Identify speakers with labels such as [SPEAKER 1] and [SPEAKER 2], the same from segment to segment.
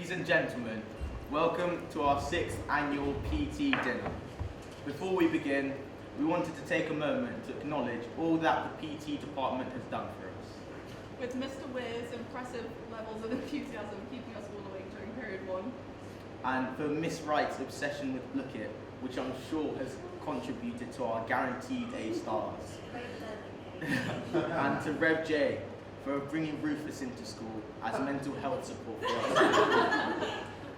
[SPEAKER 1] Ladies and gentlemen, welcome to our 6th annual PT dinner. Before we begin, we wanted to take a moment to acknowledge all that the PT department has done for us.
[SPEAKER 2] With Mr. Weir's impressive levels of enthusiasm keeping us all awake during period 1.
[SPEAKER 1] And for Miss Wright's obsession with Look It, which I'm sure has contributed to our guaranteed A stars. And to Rev J for bringing Rufus into school as mental health support for us.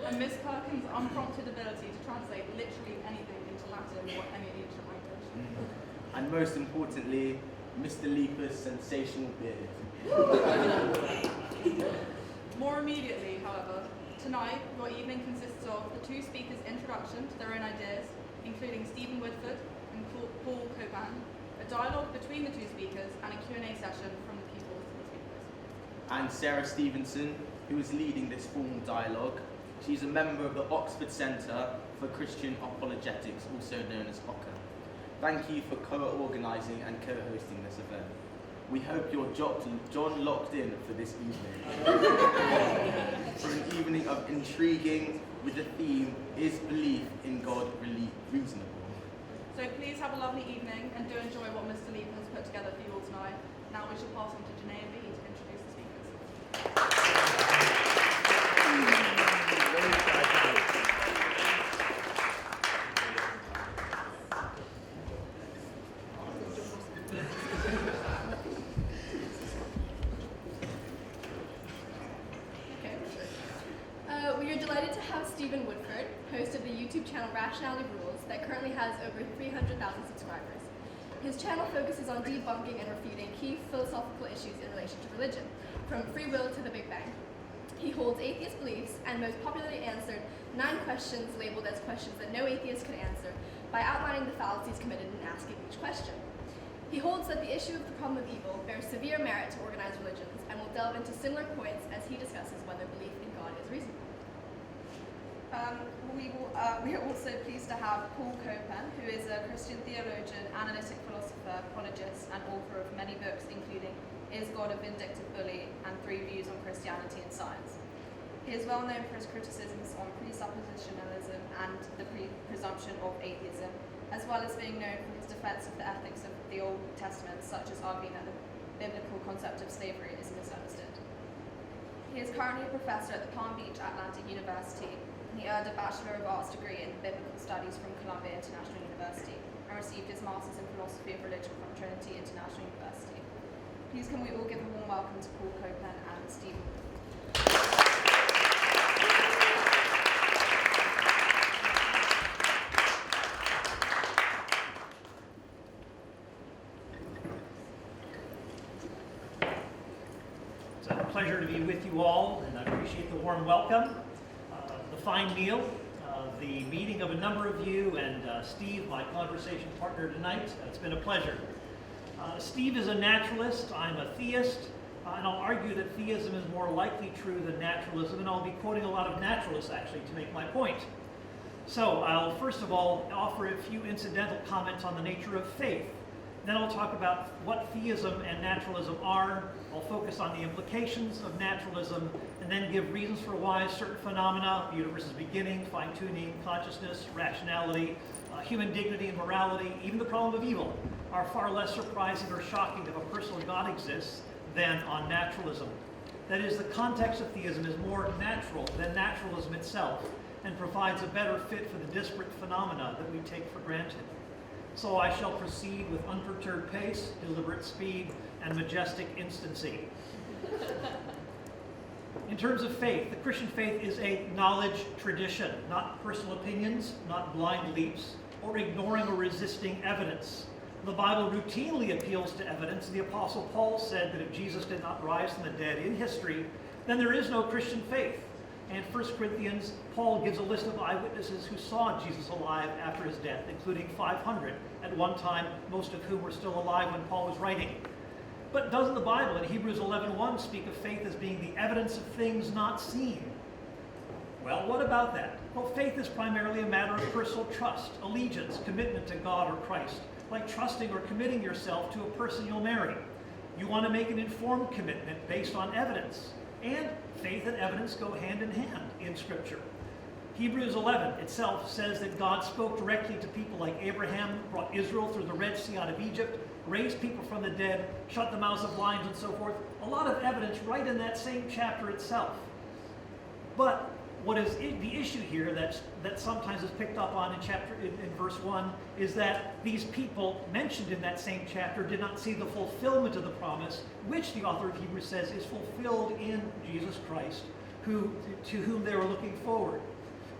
[SPEAKER 2] And Miss Perkins' unprompted ability to translate literally anything into Latin or any ancient language.
[SPEAKER 1] And most importantly, Mr. Leaper's sensational beard.
[SPEAKER 2] More immediately, however, tonight your evening consists of the two speakers' introduction to their own ideas, including Stephen Woodford and Paul Copan, a dialogue between the two speakers, and a Q&A session from the pupils to the speakers.
[SPEAKER 1] And Sarah Stevenson, who is leading this formal dialogue. She's a member of the Oxford Centre for Christian Apologetics, also known as OCA. Thank you for co-organising and co-hosting this event. We hope you're John locked in for this evening. For an evening of intriguing with the theme, Is Belief in God Really Reasonable?
[SPEAKER 2] So please have a lovely evening and do enjoy what Mr. Leaper has put together for you all tonight. Now we shall pass on to Janae and Bea to introduce the speakers.
[SPEAKER 3] We are delighted to have Stephen Woodford, host of the YouTube channel Rationality Rules, that currently has over 300,000 subscribers. His channel focuses on debunking and refuting key philosophical issues in relation to religion, from free will to the Big Bang. He holds atheist beliefs and most popularly answered 9 questions labeled as questions that no atheist could answer by outlining the fallacies committed in asking each question. He holds that the issue of the problem of evil bears severe merit to organized religions and will delve into similar points as he discusses whether belief in God is reasonable.
[SPEAKER 4] We are also pleased to have Paul Copan, who is a Christian theologian, analytic philosopher, apologist, and author of many books, including Is God a Vindictive Bully and 3 Views on Christianity and Science. He is well known for his criticisms on presuppositionalism and the presumption of atheism, as well as being known for his defense of the ethics of the Old Testament, such as arguing that the biblical concept of slavery is misunderstood. He is currently a professor at the Palm Beach Atlantic University. He earned a Bachelor of Arts degree in Biblical Studies from Columbia International University and received his Master's in Philosophy of Religion from Trinity International University. Please can we all give a warm welcome to Paul Copan and Stephen.
[SPEAKER 5] It's a pleasure to be with you all, and I appreciate the warm welcome. The fine meal, the meeting of a number of you, and Steve, my conversation partner tonight. It's been a pleasure. Steve is a naturalist, I'm a theist, and I'll argue that theism is more likely true than naturalism, and I'll be quoting a lot of naturalists actually to make my point. So I'll first of all offer a few incidental comments on the nature of faith. Then I'll talk about what theism and naturalism are. I'll focus on the implications of naturalism, and then give reasons for why certain phenomena, the universe's beginning, fine-tuning, consciousness, rationality, human dignity and morality, even the problem of evil, are far less surprising or shocking if a personal God exists than on naturalism. That is, the context of theism is more natural than naturalism itself, and provides a better fit for the disparate phenomena that we take for granted. So I shall proceed with unperturbed pace, deliberate speed, and majestic instancy. In terms of faith, the Christian faith is a knowledge tradition, not personal opinions, not blind leaps, or ignoring or resisting evidence. The Bible routinely appeals to evidence. The Apostle Paul said that if Jesus did not rise from the dead in history, then there is no Christian faith. And 1 Corinthians, Paul gives a list of eyewitnesses who saw Jesus alive after his death, including 500 at one time, most of whom were still alive when Paul was writing. But doesn't the Bible in Hebrews 11:1 speak of faith as being the evidence of things not seen? Well, what about that? Well, faith is primarily a matter of personal trust, allegiance, commitment to God or Christ, like trusting or committing yourself to a person you'll marry. You want to make an informed commitment based on evidence. And Faith and evidence go hand in hand in Scripture. Hebrews 11 itself says that God spoke directly to people like Abraham, brought Israel through the Red Sea out of Egypt, raised people from the dead, shut the mouths of lions, and so forth. A lot of evidence right in that same chapter itself. But what is the issue here that sometimes is picked up on in verse 1 is that these people mentioned in that same chapter did not see the fulfillment of the promise, which the author of Hebrews says is fulfilled in Jesus Christ, to whom they were looking forward,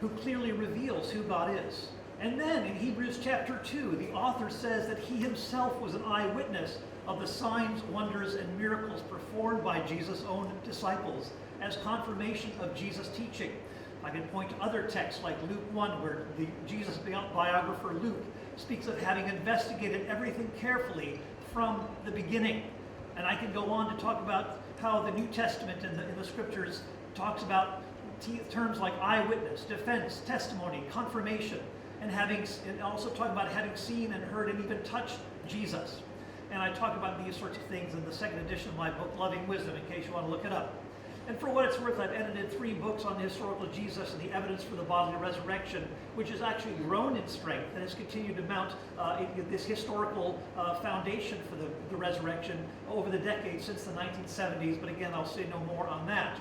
[SPEAKER 5] who clearly reveals who God is. And then in Hebrews chapter 2, the author says that he himself was an eyewitness of the signs, wonders, and miracles performed by Jesus' own disciples as confirmation of Jesus' teaching. I can point to other texts like Luke 1, where the Jesus biographer Luke speaks of having investigated everything carefully from the beginning. And I can go on to talk about how the New Testament in the Scriptures talks about terms like eyewitness, defense, testimony, confirmation, and also talk about having seen and heard and even touched Jesus. And I talk about these sorts of things in the second edition of my book, Loving Wisdom, in case you want to look it up. And for what it's worth, I've edited 3 books on the historical Jesus and the evidence for the bodily resurrection, which has actually grown in strength and has continued to mount this historical foundation for the resurrection over the decades since the 1970s. But again, I'll say no more on that.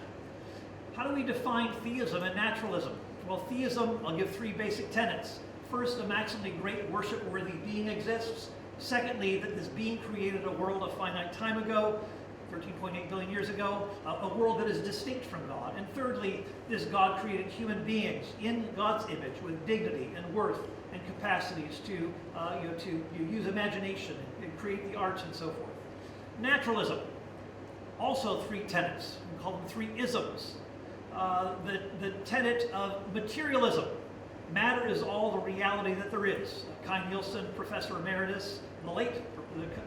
[SPEAKER 5] How do we define theism and naturalism? Well, theism, I'll give 3 basic tenets. First, a maximally great worship-worthy being exists. Secondly, that this being created a world a finite time ago, 13.8 billion years ago, a world that is distinct from God. And thirdly, this God created human beings in God's image with dignity and worth and capacities to use imagination and create the arts and so forth. Naturalism, also 3 tenets. We call them 3 isms. The tenet of materialism. Matter is all the reality that there is. Kai Nielsen, Professor Emeritus, the late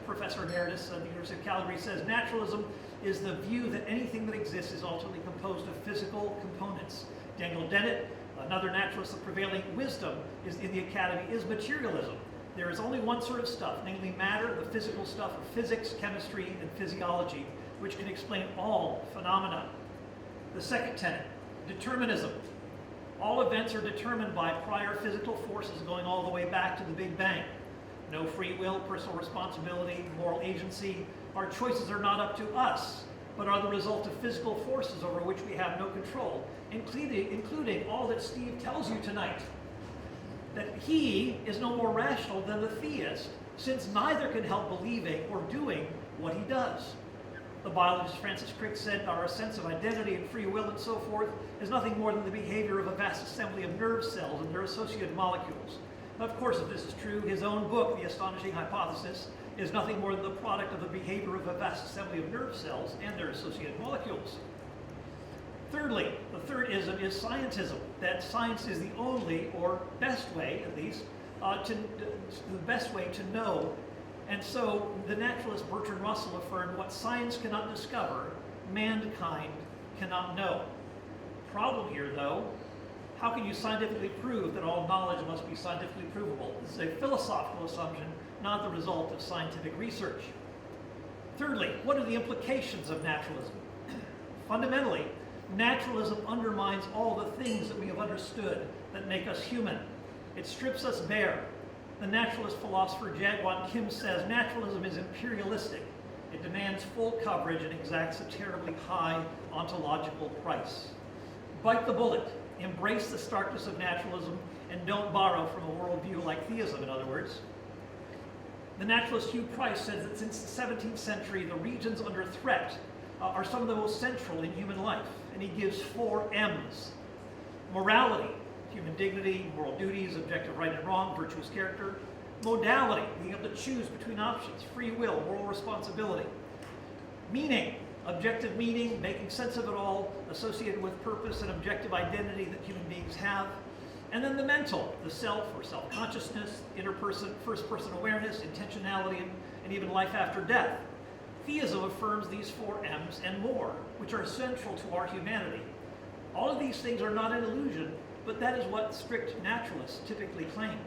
[SPEAKER 5] Professor Emeritus at the University of Calgary, says naturalism is the view that anything that exists is ultimately composed of physical components. Daniel Dennett, another naturalist of prevailing wisdom in the academy, is materialism. There is only one sort of stuff, namely matter, the physical stuff of physics, chemistry, and physiology, which can explain all phenomena. The second tenet, determinism. All events are determined by prior physical forces going all the way back to the Big Bang. No free will, personal responsibility, moral agency. Our choices are not up to us, but are the result of physical forces over which we have no control, including all that Steve tells you tonight. That he is no more rational than the theist, since neither can help believing or doing what he does. The biologist Francis Crick said our sense of identity and free will and so forth is nothing more than the behavior of a vast assembly of nerve cells and their associated molecules. Of course, if this is true, his own book, The Astonishing Hypothesis, is nothing more than the product of the behavior of a vast assembly of nerve cells and their associated molecules. Thirdly, the third ism is scientism, that science is the only, or best way at least, the best way to know. And so the naturalist Bertrand Russell affirmed what science cannot discover, mankind cannot know. Problem here, though, how can you scientifically prove that all knowledge must be scientifically provable? This is a philosophical assumption, not the result of scientific research. Thirdly, what are the implications of naturalism? Fundamentally, naturalism undermines all the things that we have understood that make us human. It strips us bare. The naturalist philosopher Jaegwon Kim says naturalism is imperialistic. It demands full coverage and exacts a terribly high ontological price. Bite the bullet. Embrace the starkness of naturalism and don't borrow from a worldview like theism, in other words. The naturalist Hugh Price says that since the 17th century, the regions under threat are some of the most central in human life, and he gives 4 M's. Morality, human dignity, moral duties, objective right and wrong, virtuous character. Modality, being able to choose between options, free will, moral responsibility. Meaning, objective meaning, making sense of it all, associated with purpose and objective identity that human beings have. And then the mental, the self or self-consciousness, interperson, first-person awareness, intentionality, and even life after death. Theism affirms these 4 M's and more, which are central to our humanity. All of these things are not an illusion, but that is what strict naturalists typically claim.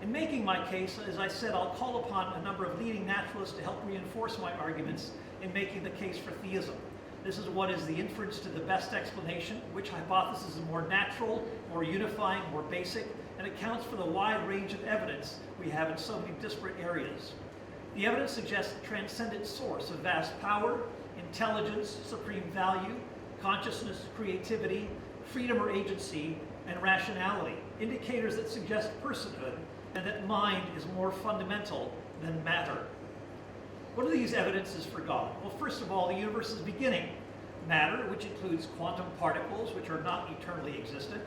[SPEAKER 5] In making my case, as I said, I'll call upon a number of leading naturalists to help reinforce my arguments in making the case for theism. This is what is the inference to the best explanation, which hypothesis is more natural, more unifying, more basic, and accounts for the wide range of evidence we have in so many disparate areas. The evidence suggests a transcendent source of vast power, intelligence, supreme value, consciousness, creativity, freedom or agency, and rationality, indicators that suggest personhood and that mind is more fundamental than matter. What are these evidences for God? Well, first of all, the universe's beginning. Matter, which includes quantum particles, which are not eternally existent,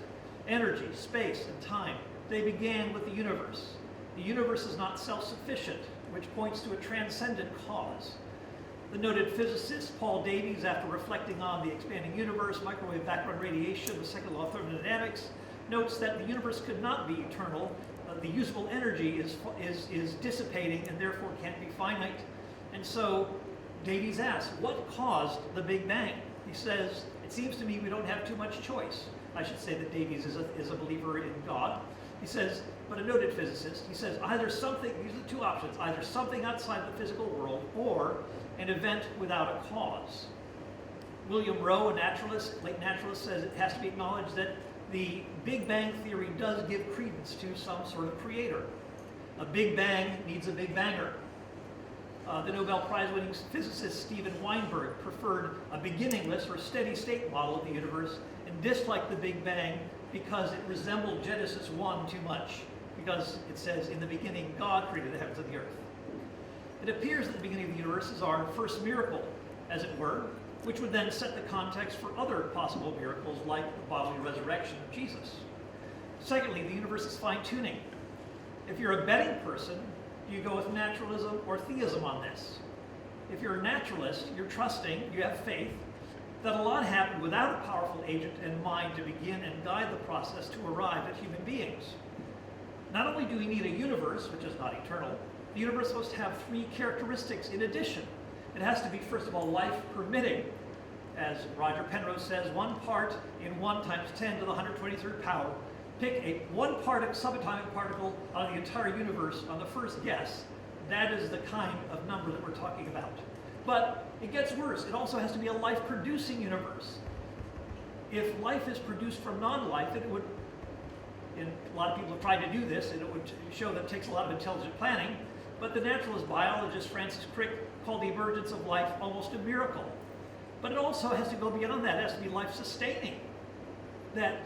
[SPEAKER 5] energy, space, and time. They began with the universe. The universe is not self-sufficient, which points to a transcendent cause. The noted physicist Paul Davies, after reflecting on the expanding universe, microwave background radiation, the second law of thermodynamics, notes that the universe could not be eternal. The usable energy is dissipating and therefore can't be finite. And so Davies asks, what caused the Big Bang? He says, it seems to me we don't have too much choice. I should say that Davies is a believer in God. He says, but a noted physicist, he says either something, these are the two options, either something outside the physical world or an event without a cause. William Rowe, a naturalist, late naturalist, says it has to be acknowledged that the Big Bang theory does give credence to some sort of creator. A Big Bang needs a Big Banger. The Nobel Prize-winning physicist Stephen Weinberg preferred a beginningless or steady-state model of the universe and disliked the Big Bang because it resembled Genesis 1 too much, because it says, in the beginning, God created the heavens and the earth. It appears that the beginning of the universe is our first miracle, as it were, which would then set the context for other possible miracles like the bodily resurrection of Jesus. Secondly, the universe is fine-tuning. If you're a betting person, do you go with naturalism or theism on this? If you're a naturalist, you're trusting, you have faith, that a lot happened without a powerful agent and mind to begin and guide the process to arrive at human beings. Not only do we need a universe, which is not eternal, the universe must have three characteristics in addition. It has to be, first of all, life permitting. As Roger Penrose says, 1 part in 1 times 10 to the 123rd power. Pick a 1 part of subatomic particle out of the entire universe on the first guess. That is the kind of number that we're talking about. But it gets worse. It also has to be a life-producing universe. If life is produced from non-life, then it would, and a lot of people have tried to do this, and it would show that it takes a lot of intelligent planning, but the naturalist biologist Francis Crick called the emergence of life almost a miracle. But it also has to go beyond that. It has to be life-sustaining. That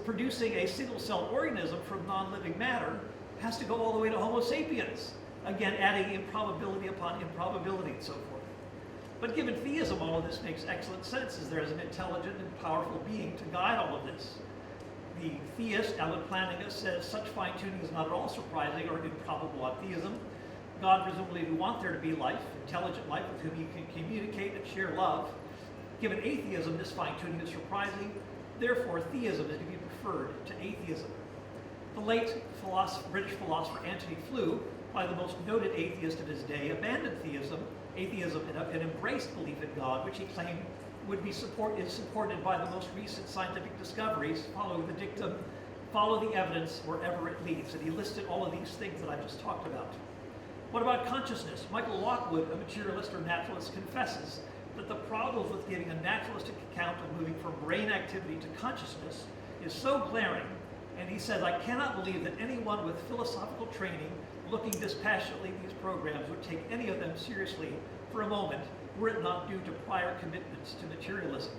[SPEAKER 5] producing a single-celled organism from non-living matter has to go all the way to Homo sapiens. Again, adding improbability upon improbability and so forth. But given theism, all of this makes excellent sense, as there is an intelligent and powerful being to guide all of this. The theist, Alan Plantinga, says such fine-tuning is not at all surprising or improbable on theism. God presumably would want there to be life, intelligent life with whom you can communicate and share love. Given atheism, this fine-tuning is surprising. Therefore, theism is to be preferred to atheism. The late British philosopher Antony Flew, probably the most noted atheist of his day, abandoned atheism and embraced belief in God, which he claimed is supported by the most recent scientific discoveries, following the dictum, follow the evidence wherever it leads. And he listed all of these things that I just talked about. What about consciousness? Michael Lockwood, a materialist or naturalist, confesses that the problems with giving a naturalistic account of moving from brain activity to consciousness is so glaring, and he says, I cannot believe that anyone with philosophical training looking dispassionately at these programs would take any of them seriously for a moment, were it not due to prior commitments to materialism.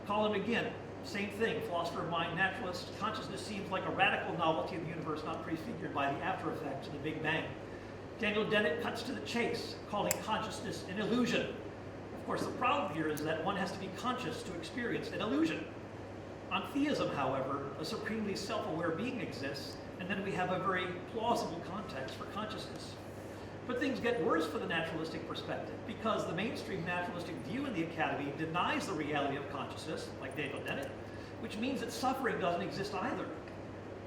[SPEAKER 5] Colin McGinn, same thing, philosopher of mind, naturalist. Consciousness seems like a radical novelty in the universe not prefigured by the after effects of the Big Bang. Daniel Dennett cuts to the chase, calling consciousness an illusion. Of course, the problem here is that one has to be conscious to experience an illusion. On theism, however, a supremely self-aware being exists, and then we have a very plausible context for consciousness. But things get worse for the naturalistic perspective, because the mainstream naturalistic view in the academy denies the reality of consciousness, like Daniel Dennett, which means that suffering doesn't exist either.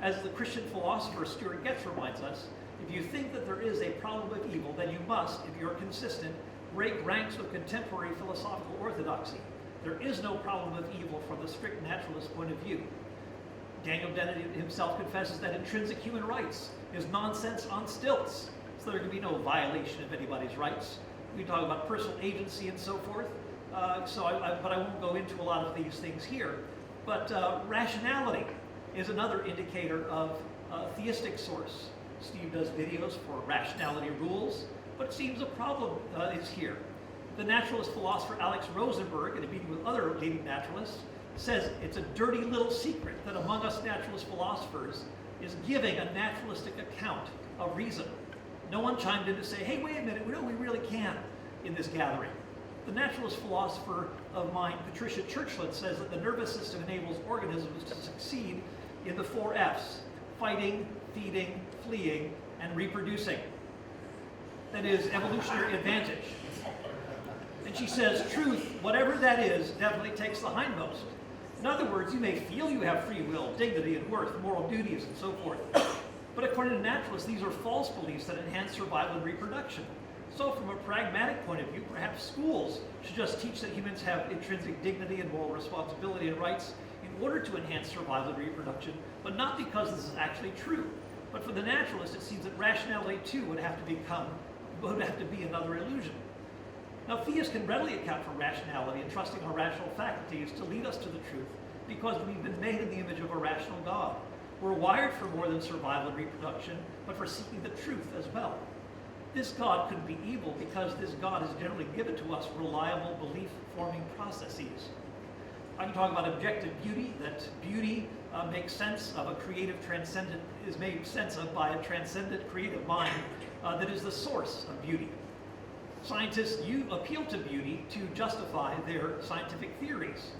[SPEAKER 5] As the Christian philosopher Stuart Getz reminds us, if you think that there is a problem of evil, then you must, if you're consistent, break ranks with contemporary philosophical orthodoxy. There is no problem of evil from the strict naturalist point of view. Daniel Dennett himself confesses that intrinsic human rights is nonsense on stilts, so there can be no violation of anybody's rights. We talk about personal agency and so forth. but I won't go into a lot of these things here. But rationality is another indicator of a theistic source. Steve does videos for Rationality Rules, but it seems a problem is here. The naturalist philosopher Alex Rosenberg, in a meeting with other leading naturalists, says it's a dirty little secret that among us naturalist philosophers is giving a naturalistic account of reason. No one chimed in to say, hey, wait a minute, we really can in this gathering. The naturalist philosopher of mind, Patricia Churchland, says that the nervous system enables organisms to succeed in the 4 F's: fighting, feeding, fleeing, and reproducing. That is evolutionary advantage. And she says truth, whatever that is, definitely takes the hindmost. In other words, you may feel you have free will, dignity and worth, moral duties, and so forth. But according to naturalists, these are false beliefs that enhance survival and reproduction. So from a pragmatic point of view, perhaps schools should just teach that humans have intrinsic dignity and moral responsibility and rights in order to enhance survival and reproduction, but not because this is actually true. But for the naturalist, it seems that rationality too would have to be another illusion. Now, theists can readily account for rationality and trusting our rational faculties to lead us to the truth because we've been made in the image of a rational God. We're wired for more than survival and reproduction, but for seeking the truth as well. This God couldn't be evil because this God has generally given to us reliable belief-forming processes. I can talk about objective beauty, that beauty makes sense of a creative transcendent, is made sense of by a transcendent creative mind that is the source of beauty. Scientists appeal to beauty to justify their scientific theories.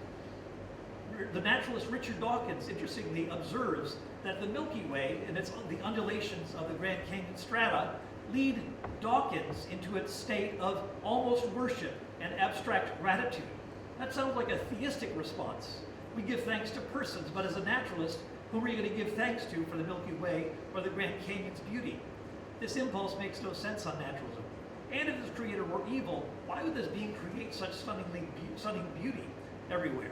[SPEAKER 5] The naturalist Richard Dawkins, interestingly, observes that the Milky Way and the undulations of the Grand Canyon strata lead Dawkins into its state of almost worship and abstract gratitude. That sounds like a theistic response. We give thanks to persons, but as a naturalist, whom are you going to give thanks to for the Milky Way or the Grand Canyon's beauty? This impulse makes no sense on naturalism. And if this creator were evil, why would this being create such stunning beauty everywhere?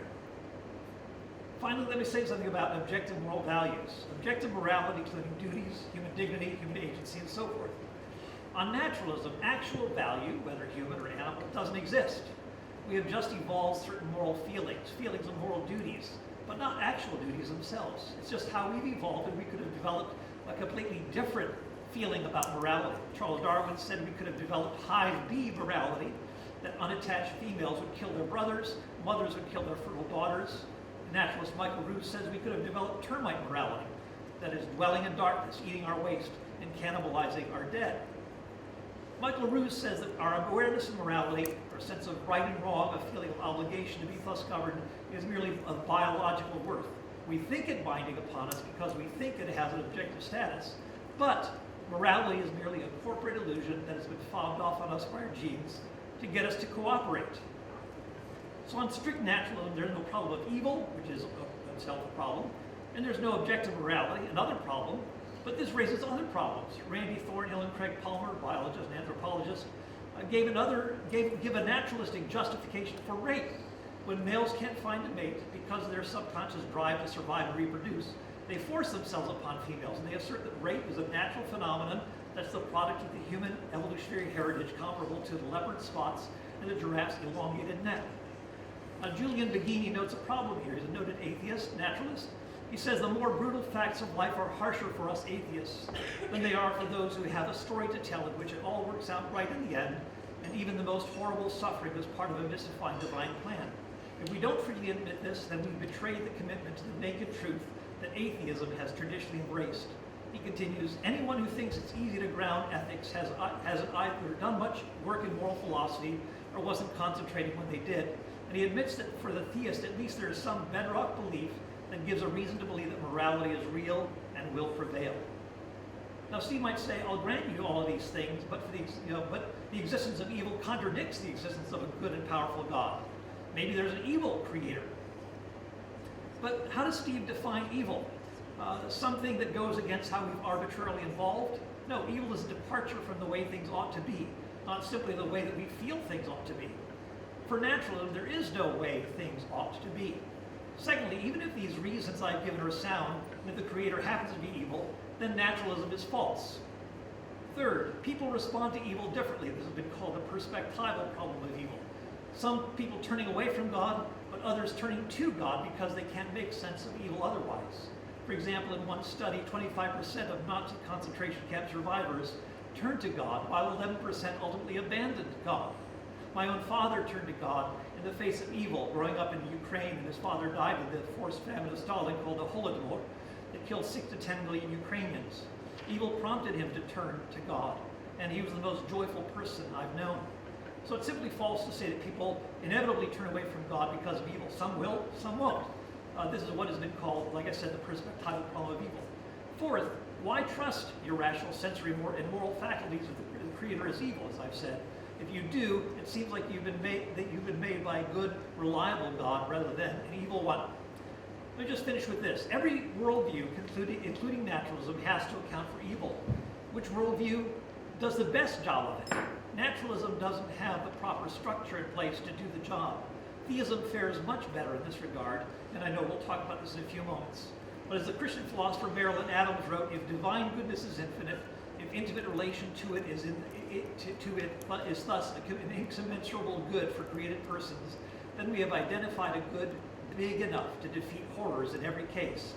[SPEAKER 5] Finally, let me say something about objective moral values. Objective morality, including duties, human dignity, human agency, and so forth. On naturalism, actual value, whether human or animal, doesn't exist. We have just evolved certain moral feelings of moral duties, but not actual duties themselves. It's just how we've evolved, and we could have developed a completely different feeling about morality. Charles Darwin said we could have developed hive bee morality, that unattached females would kill their brothers, mothers would kill their fertile daughters. Naturalist Michael Roos says we could have developed termite morality, that is dwelling in darkness, eating our waste, and cannibalizing our dead. Michael Roos says that our awareness of morality, our sense of right and wrong, a feeling of obligation to be thus governed, is merely of biological worth. We think it binding upon us because we think it has an objective status, but morality is merely a corporate illusion that has been fobbed off on us by our genes to get us to cooperate. So on strict naturalism, there's no problem of evil, which is itself a problem, and there's no objective morality, another problem, but this raises other problems. Randy Thornhill and Craig Palmer, biologists and anthropologists, give a naturalistic justification for rape. When males can't find a mate because of their subconscious drive to survive and reproduce, they force themselves upon females, and they assert that rape is a natural phenomenon that's the product of the human evolutionary heritage comparable to the leopard spots and the giraffe's elongated neck. Julian Baggini notes a problem here. He's a noted atheist, naturalist. He says the more brutal facts of life are harsher for us atheists than they are for those who have a story to tell in which it all works out right in the end, and even the most horrible suffering is part of a mystifying divine plan. If we don't freely admit this, then we betray the commitment to the naked truth that atheism has traditionally embraced. He continues, anyone who thinks it's easy to ground ethics hasn't either done much work in moral philosophy or wasn't concentrating when they did. And he admits that for the theist, at least there is some bedrock belief that gives a reason to believe that morality is real and will prevail. Now, Steve might say, I'll grant you all of these things, but the existence of evil contradicts the existence of a good and powerful God. Maybe there's an evil creator. But how does Steve define evil? Something that goes against how we've arbitrarily evolved? No, evil is a departure from the way things ought to be, not simply the way that we feel things ought to be. For naturalism, there is no way things ought to be. Secondly, even if these reasons I've given are sound, and if the creator happens to be evil, then naturalism is false. Third, people respond to evil differently. This has been called a perspectival problem of evil. Some people turning away from God, but others turning to God because they can't make sense of evil otherwise. For example, in one study, 25% of Nazi concentration camp survivors turned to God, while 11% ultimately abandoned God. My own father turned to God in the face of evil, growing up in Ukraine, and his father died in the forced famine of Stalin called the Holodomor that killed 6 to 10 million Ukrainians. Evil prompted him to turn to God, and he was the most joyful person I've known. So it's simply false to say that people inevitably turn away from God because of evil. Some will, some won't. This is what has been called, like I said, the perspectival problem of evil. Fourth, why trust your rational, sensory, and moral faculties of the Creator as evil, as I've said? If you do, it seems like you've been made by a good, reliable God rather than an evil one. Let me just finish with this. Every worldview, including naturalism, has to account for evil. Which worldview does the best job of it? Naturalism doesn't have the proper structure in place to do the job. Theism fares much better in this regard, and I know we'll talk about this in a few moments. But as the Christian philosopher Marilyn Adams wrote, if divine goodness is infinite, if intimate relation to it is thus an incommensurable good for created persons, then we have identified a good big enough to defeat horrors in every case.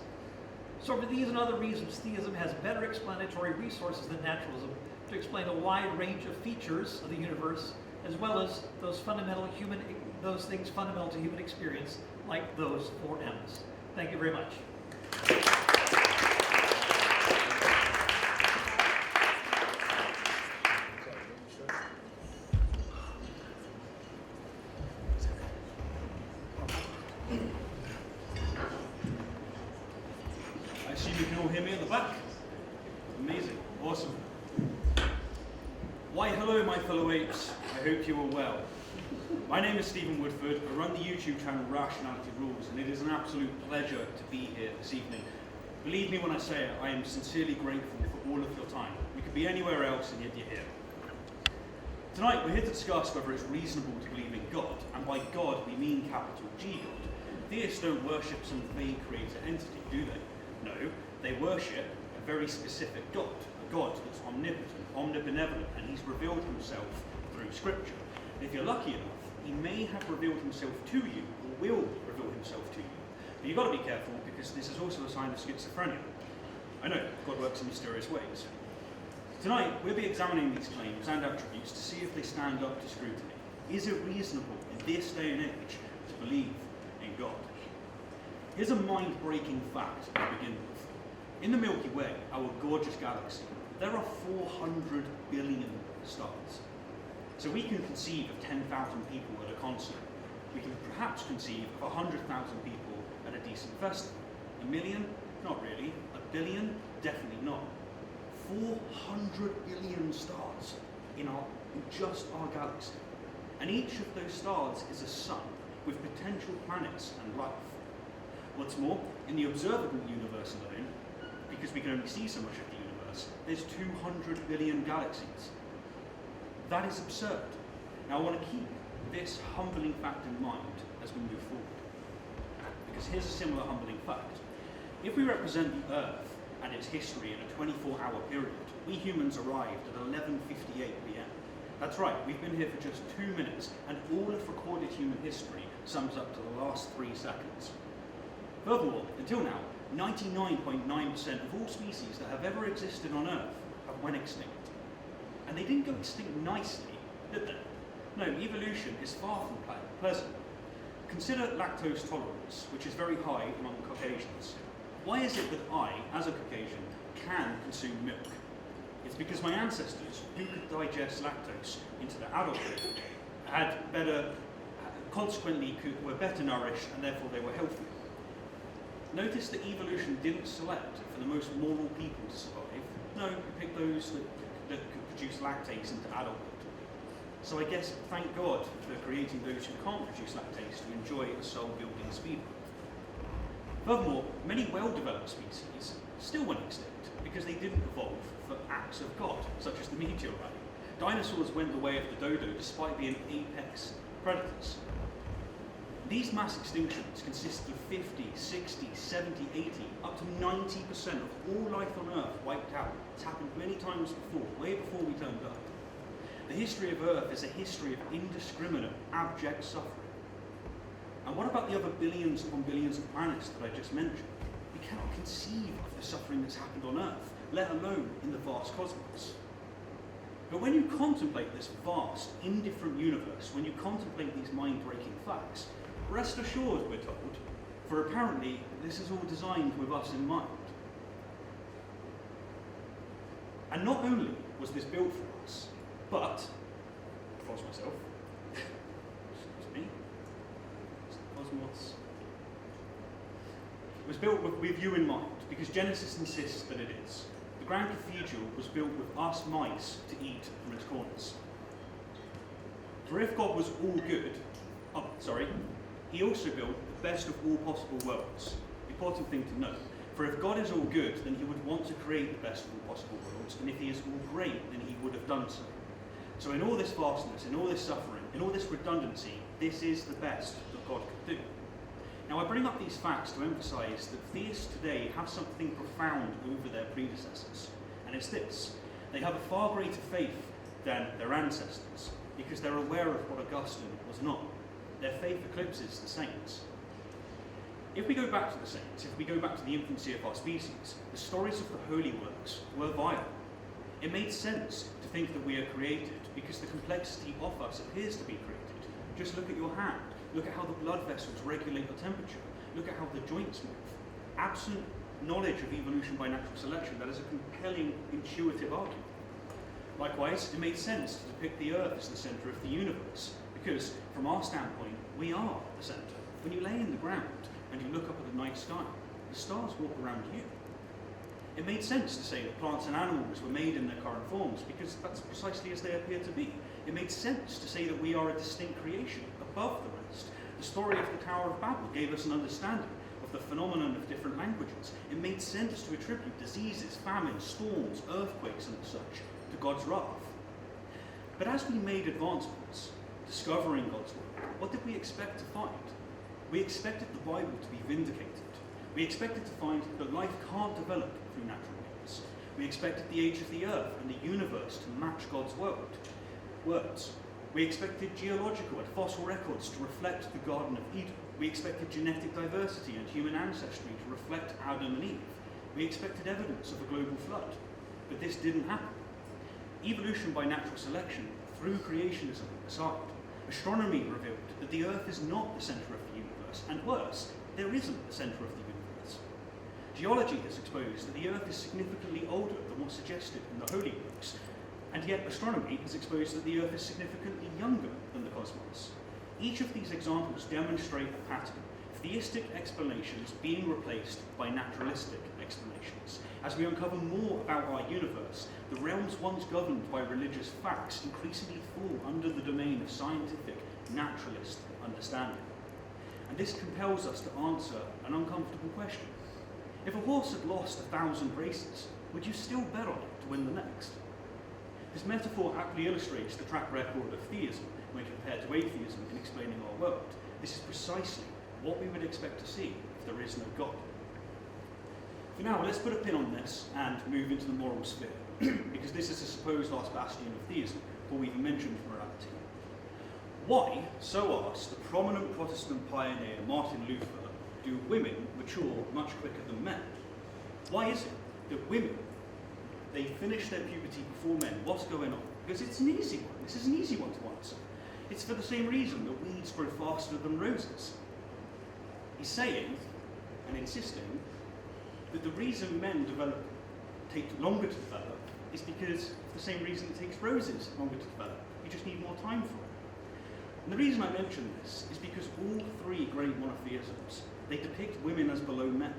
[SPEAKER 5] So for these and other reasons, theism has better explanatory resources than naturalism to explain a wide range of features of the universe, as well as those things fundamental to human experience, like those 4 M's. Thank you very much.
[SPEAKER 6] I assume you can all hear me at the back. Amazing. Awesome. Why, hello, my fellow apes. I hope you are well. My name is Stephen Woodford. I run the YouTube channel Rationality Rules, and it is an absolute pleasure to be here this evening. Believe me when I say it, I am sincerely grateful for all of your time. We could be anywhere else, and yet you're here. Tonight, we're here to discuss whether it's reasonable to believe in God, and by God, we mean capital G God. Theists don't worship some vague creator entity, do they? No, they worship a very specific God, a God that's omnipotent, omnibenevolent, and he's revealed himself through Scripture. And if you're lucky enough, he may have revealed himself to you, or will reveal himself to you. But you've got to be careful, because this is also a sign of schizophrenia. I know, God works in mysterious ways. Tonight, we'll be examining these claims and attributes to see if they stand up to scrutiny. Is it reasonable in this day and age to believe in God? Here's a mind-breaking fact to begin with. In the Milky Way, our gorgeous galaxy, there are 400 billion stars. So we can conceive of 10,000 people at a concert. We can perhaps conceive of 100,000 people at a decent festival. A million? Not really. A billion? Definitely not. 400 billion stars in just our galaxy. And each of those stars is a sun with potential planets and life. What's more, in the observable universe alone, because we can only see so much of the universe, there's 200 billion galaxies. That is absurd. Now I want to keep this humbling fact in mind as we move forward. Because here's a similar humbling fact. If we represent the Earth and its history in a 24-hour period, we humans arrived at 11:58 p.m. That's right, we've been here for just 2 minutes, and all of recorded human history sums up to the last 3 seconds. Furthermore, until now, 99.9% of all species that have ever existed on Earth have went extinct. And they didn't go extinct nicely, did they? No, evolution is far from pleasant. Consider lactose tolerance, which is very high among Caucasians. Why is it that I, as a Caucasian, can consume milk? It's because my ancestors, who could digest lactose into their adulthood, were better nourished, and therefore they were healthier. Notice that evolution didn't select for the most moral people to survive. No, it picked those that could produce lactase into adulthood. So I guess thank God for creating those who can't produce lactase to enjoy a soul-building speedrun. Furthermore, many well-developed species still went extinct because they didn't evolve for acts of God, such as the meteor rally. Dinosaurs went the way of the dodo despite being apex predators. These mass extinctions consisted of 50, 60, 70, 80, up to 90% of all life on Earth wiped out. It's happened many times before, way before we turned up. The history of Earth is a history of indiscriminate, abject suffering. And what about the other billions upon billions of planets that I just mentioned? We cannot conceive of the suffering that's happened on Earth, let alone in the vast cosmos. But when you contemplate this vast, indifferent universe, when you contemplate these mind-breaking facts, rest assured, we're told, for apparently this is all designed with us in mind. And not only was this built for us, but, cross myself, excuse me, cosmos, it was built with you in mind, because Genesis insists that it is. The Grand Cathedral was built with us mice to eat from its corners. For if God was all good, he also built the best of all possible worlds. Important thing to note. For if God is all good, then he would want to create the best of all possible worlds, and if he is all great, then he would have done so. So in all this vastness, in all this suffering, in all this redundancy, this is the best that God could do. Now I bring up these facts to emphasise that theists today have something profound over their predecessors, and it's this. They have a far greater faith than their ancestors, because they're aware of what Augustine was not. Their faith eclipses the saints. If we go back to the saints, if we go back to the infancy of our species, the stories of the holy works were vital. It made sense to think that we are created because the complexity of us appears to be created. Just look at your hand. Look at how the blood vessels regulate your temperature. Look at how the joints move. Absent knowledge of evolution by natural selection, that is a compelling, intuitive argument. Likewise, it made sense to depict the Earth as the centre of the universe, because from our standpoint, we are the centre. When you lay in the ground and you look up at the night sky, the stars walk around you. It made sense to say that plants and animals were made in their current forms, because that's precisely as they appear to be. It made sense to say that we are a distinct creation, above the rest. The story of the Tower of Babel gave us an understanding of the phenomenon of different languages. It made sense to attribute diseases, famines, storms, earthquakes and such to God's wrath. But as we made advancements, discovering God's work, what did we expect to find? We expected the Bible to be vindicated. We expected to find that life can't develop through natural means. We expected the age of the earth and the universe to match God's words. We expected geological and fossil records to reflect the Garden of Eden. We expected genetic diversity and human ancestry to reflect Adam and Eve. We expected evidence of a global flood. But this didn't happen. Evolution by natural selection threw creationism aside. Astronomy revealed that the Earth is not the centre of the universe, and worse, there isn't a centre of the universe. Geology has exposed that the Earth is significantly older than what's suggested in the Holy Books, and yet astronomy has exposed that the Earth is significantly younger than the cosmos. Each of these examples demonstrate a pattern, theistic explanations being replaced by naturalistic explanations. As we uncover more about our universe, the realms once governed by religious facts increasingly fall under the domain of scientific, naturalist understanding. And this compels us to answer an uncomfortable question. If a horse had lost 1,000 races, would you still bet on it to win the next? This metaphor aptly illustrates the track record of theism when compared to atheism in explaining our world. This is precisely what we would expect to see if there is no God. For now, let's put a pin on this and move into the moral sphere, because this is a supposed last bastion of theism, before we even mentioned morality. Why, so asked the prominent Protestant pioneer Martin Luther, do women mature much quicker than men? Why is it that women, they finish their puberty before men? What's going on? Because it's an easy one. This is an easy one to answer. It's for the same reason that weeds grow faster than roses. He's saying and insisting that the reason men take longer to develop is because of the same reason it takes roses longer to develop. You just need more time for it. And the reason I mention this is because all three great monotheisms, they depict women as below men.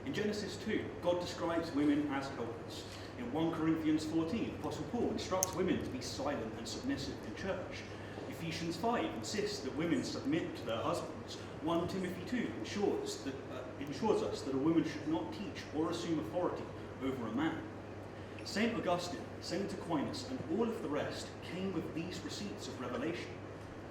[SPEAKER 6] In Genesis 2, God describes women as helpers. In 1 Corinthians 14, Apostle Paul instructs women to be silent and submissive in church. Ephesians 5 insists that women submit to their husbands. 1 Timothy 2 ensures us that a woman should not teach or assume authority over a man. St. Augustine, St. Aquinas, and all of the rest came with these receipts of revelation.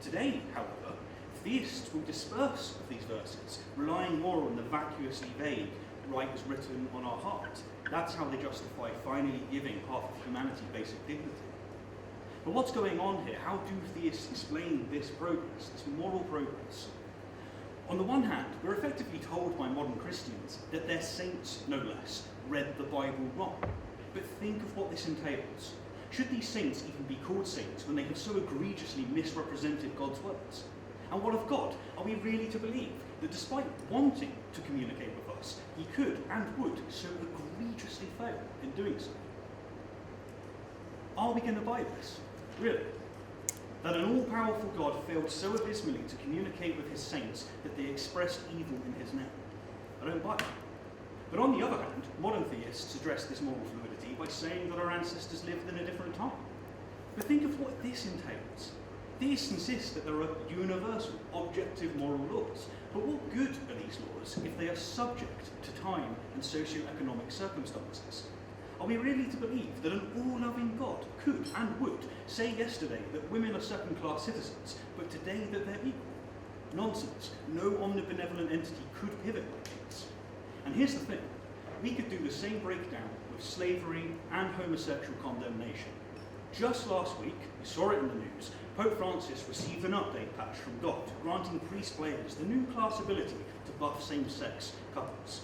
[SPEAKER 6] Today, however, theists will disperse of these verses, relying more on the vacuously vague, right is written on our heart. That's how they justify finally giving half of humanity basic dignity. But what's going on here? How do theists explain this progress, this moral progress? On the one hand, we're effectively told by modern Christians that their saints, no less, read the Bible wrong. But think of what this entails. Should these saints even be called saints when they have so egregiously misrepresented God's words? And what of God? Are we really to believe that despite wanting to communicate with us, he could and would so egregiously fail in doing so? Are we going to buy this? Really? That an all-powerful God failed so abysmally to communicate with his saints that they expressed evil in his name? I don't buy it. But on the other hand, modern theists address this moral fluidity by saying that our ancestors lived in a different time. But think of what this entails. Theists insist that there are universal, objective moral laws. But what good are these laws if they are subject to time and socio-economic circumstances? Are we really to believe that an all-loving God could and would say yesterday that women are second-class citizens, but today that they're equal? Nonsense. No omnibenevolent entity could pivot like this. And here's the thing. We could do the same breakdown with slavery and homosexual condemnation. Just last week, you saw it in the news, Pope Francis received an update patch from God, granting priest players the new class ability to buff same-sex couples.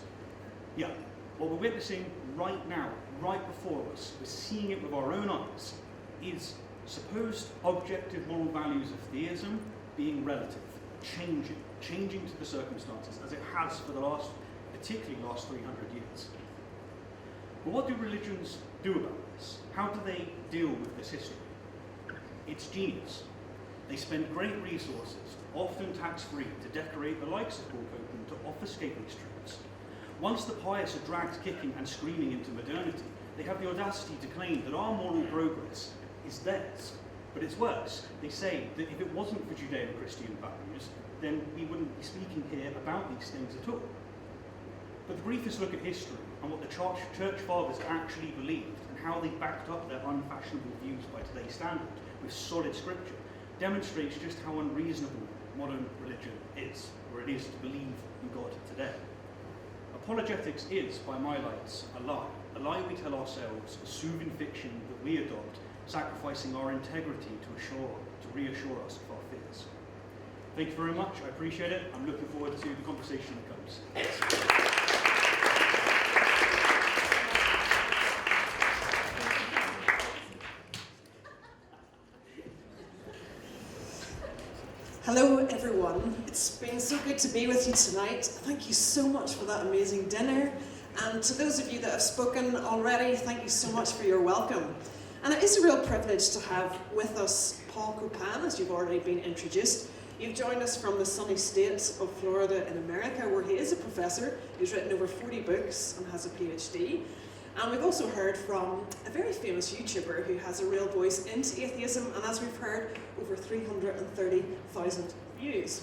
[SPEAKER 6] Yeah, what we're witnessing right now, right before us, we're seeing it with our own eyes, is supposed objective moral values of theism being relative, changing to the circumstances, as it has for the particularly last 300 years. But what do religions do about this? How do they deal with this history? It's genius. They spend great resources, often tax-free, to decorate the likes of Paul Copan to obfuscate these truths. Once the pious are dragged kicking and screaming into modernity, they have the audacity to claim that our moral progress is theirs. But it's worse. They say that if it wasn't for Judeo-Christian values, then we wouldn't be speaking here about these things at all. But the briefest look at history and what the church fathers actually believed and how they backed up their unfashionable views by today's standard with solid scripture demonstrates just how unreasonable modern religion is, or it is to believe in God today. Apologetics is, by my lights, a lie we tell ourselves, a soothing fiction that we adopt, sacrificing our integrity to reassure us of our fears. Thank you very much, I appreciate it. I'm looking forward to the conversation that comes.
[SPEAKER 7] Hello everyone, it's been so good to be with you tonight. Thank you so much for that amazing dinner. And to those of you that have spoken already, thank you so much for your welcome. And it is a real privilege to have with us Paul Copan, as you've already been introduced. You've joined us from the sunny state of Florida in America, where he is a professor who's written over 40 books and has a PhD. And we've also heard from a very famous YouTuber who has a real voice into atheism, and as we've heard, over 330,000 views.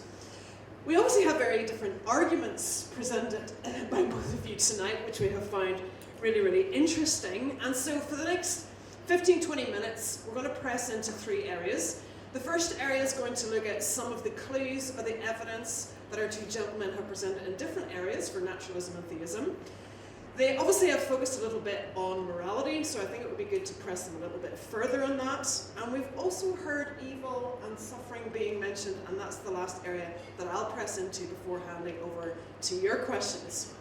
[SPEAKER 7] We obviously have very different arguments presented by both of you tonight, which we have found really, really interesting. And so for the next 15-20 minutes, we're going to press into three areas. The first area is going to look at some of the clues or the evidence that our two gentlemen have presented in different areas for naturalism and theism. They obviously have focused a little bit on morality, so I think it would be good to press them a little bit further on that. And we've also heard evil and suffering being mentioned, and that's the last area that I'll press into before handing over to your questions.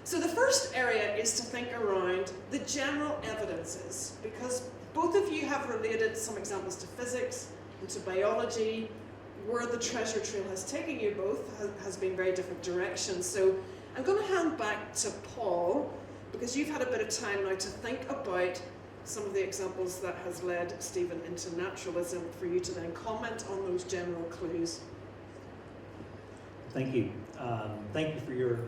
[SPEAKER 7] So the first area is to think around the general evidences, because both of you have related some examples to physics and to biology. Where the treasure trail has taken you both has been very different directions. So I'm going to hand back to Paul, because you've had a bit of time now to think about some of the examples that has led Stephen into naturalism, for you to then comment on those general clues.
[SPEAKER 5] Thank you. Thank you for your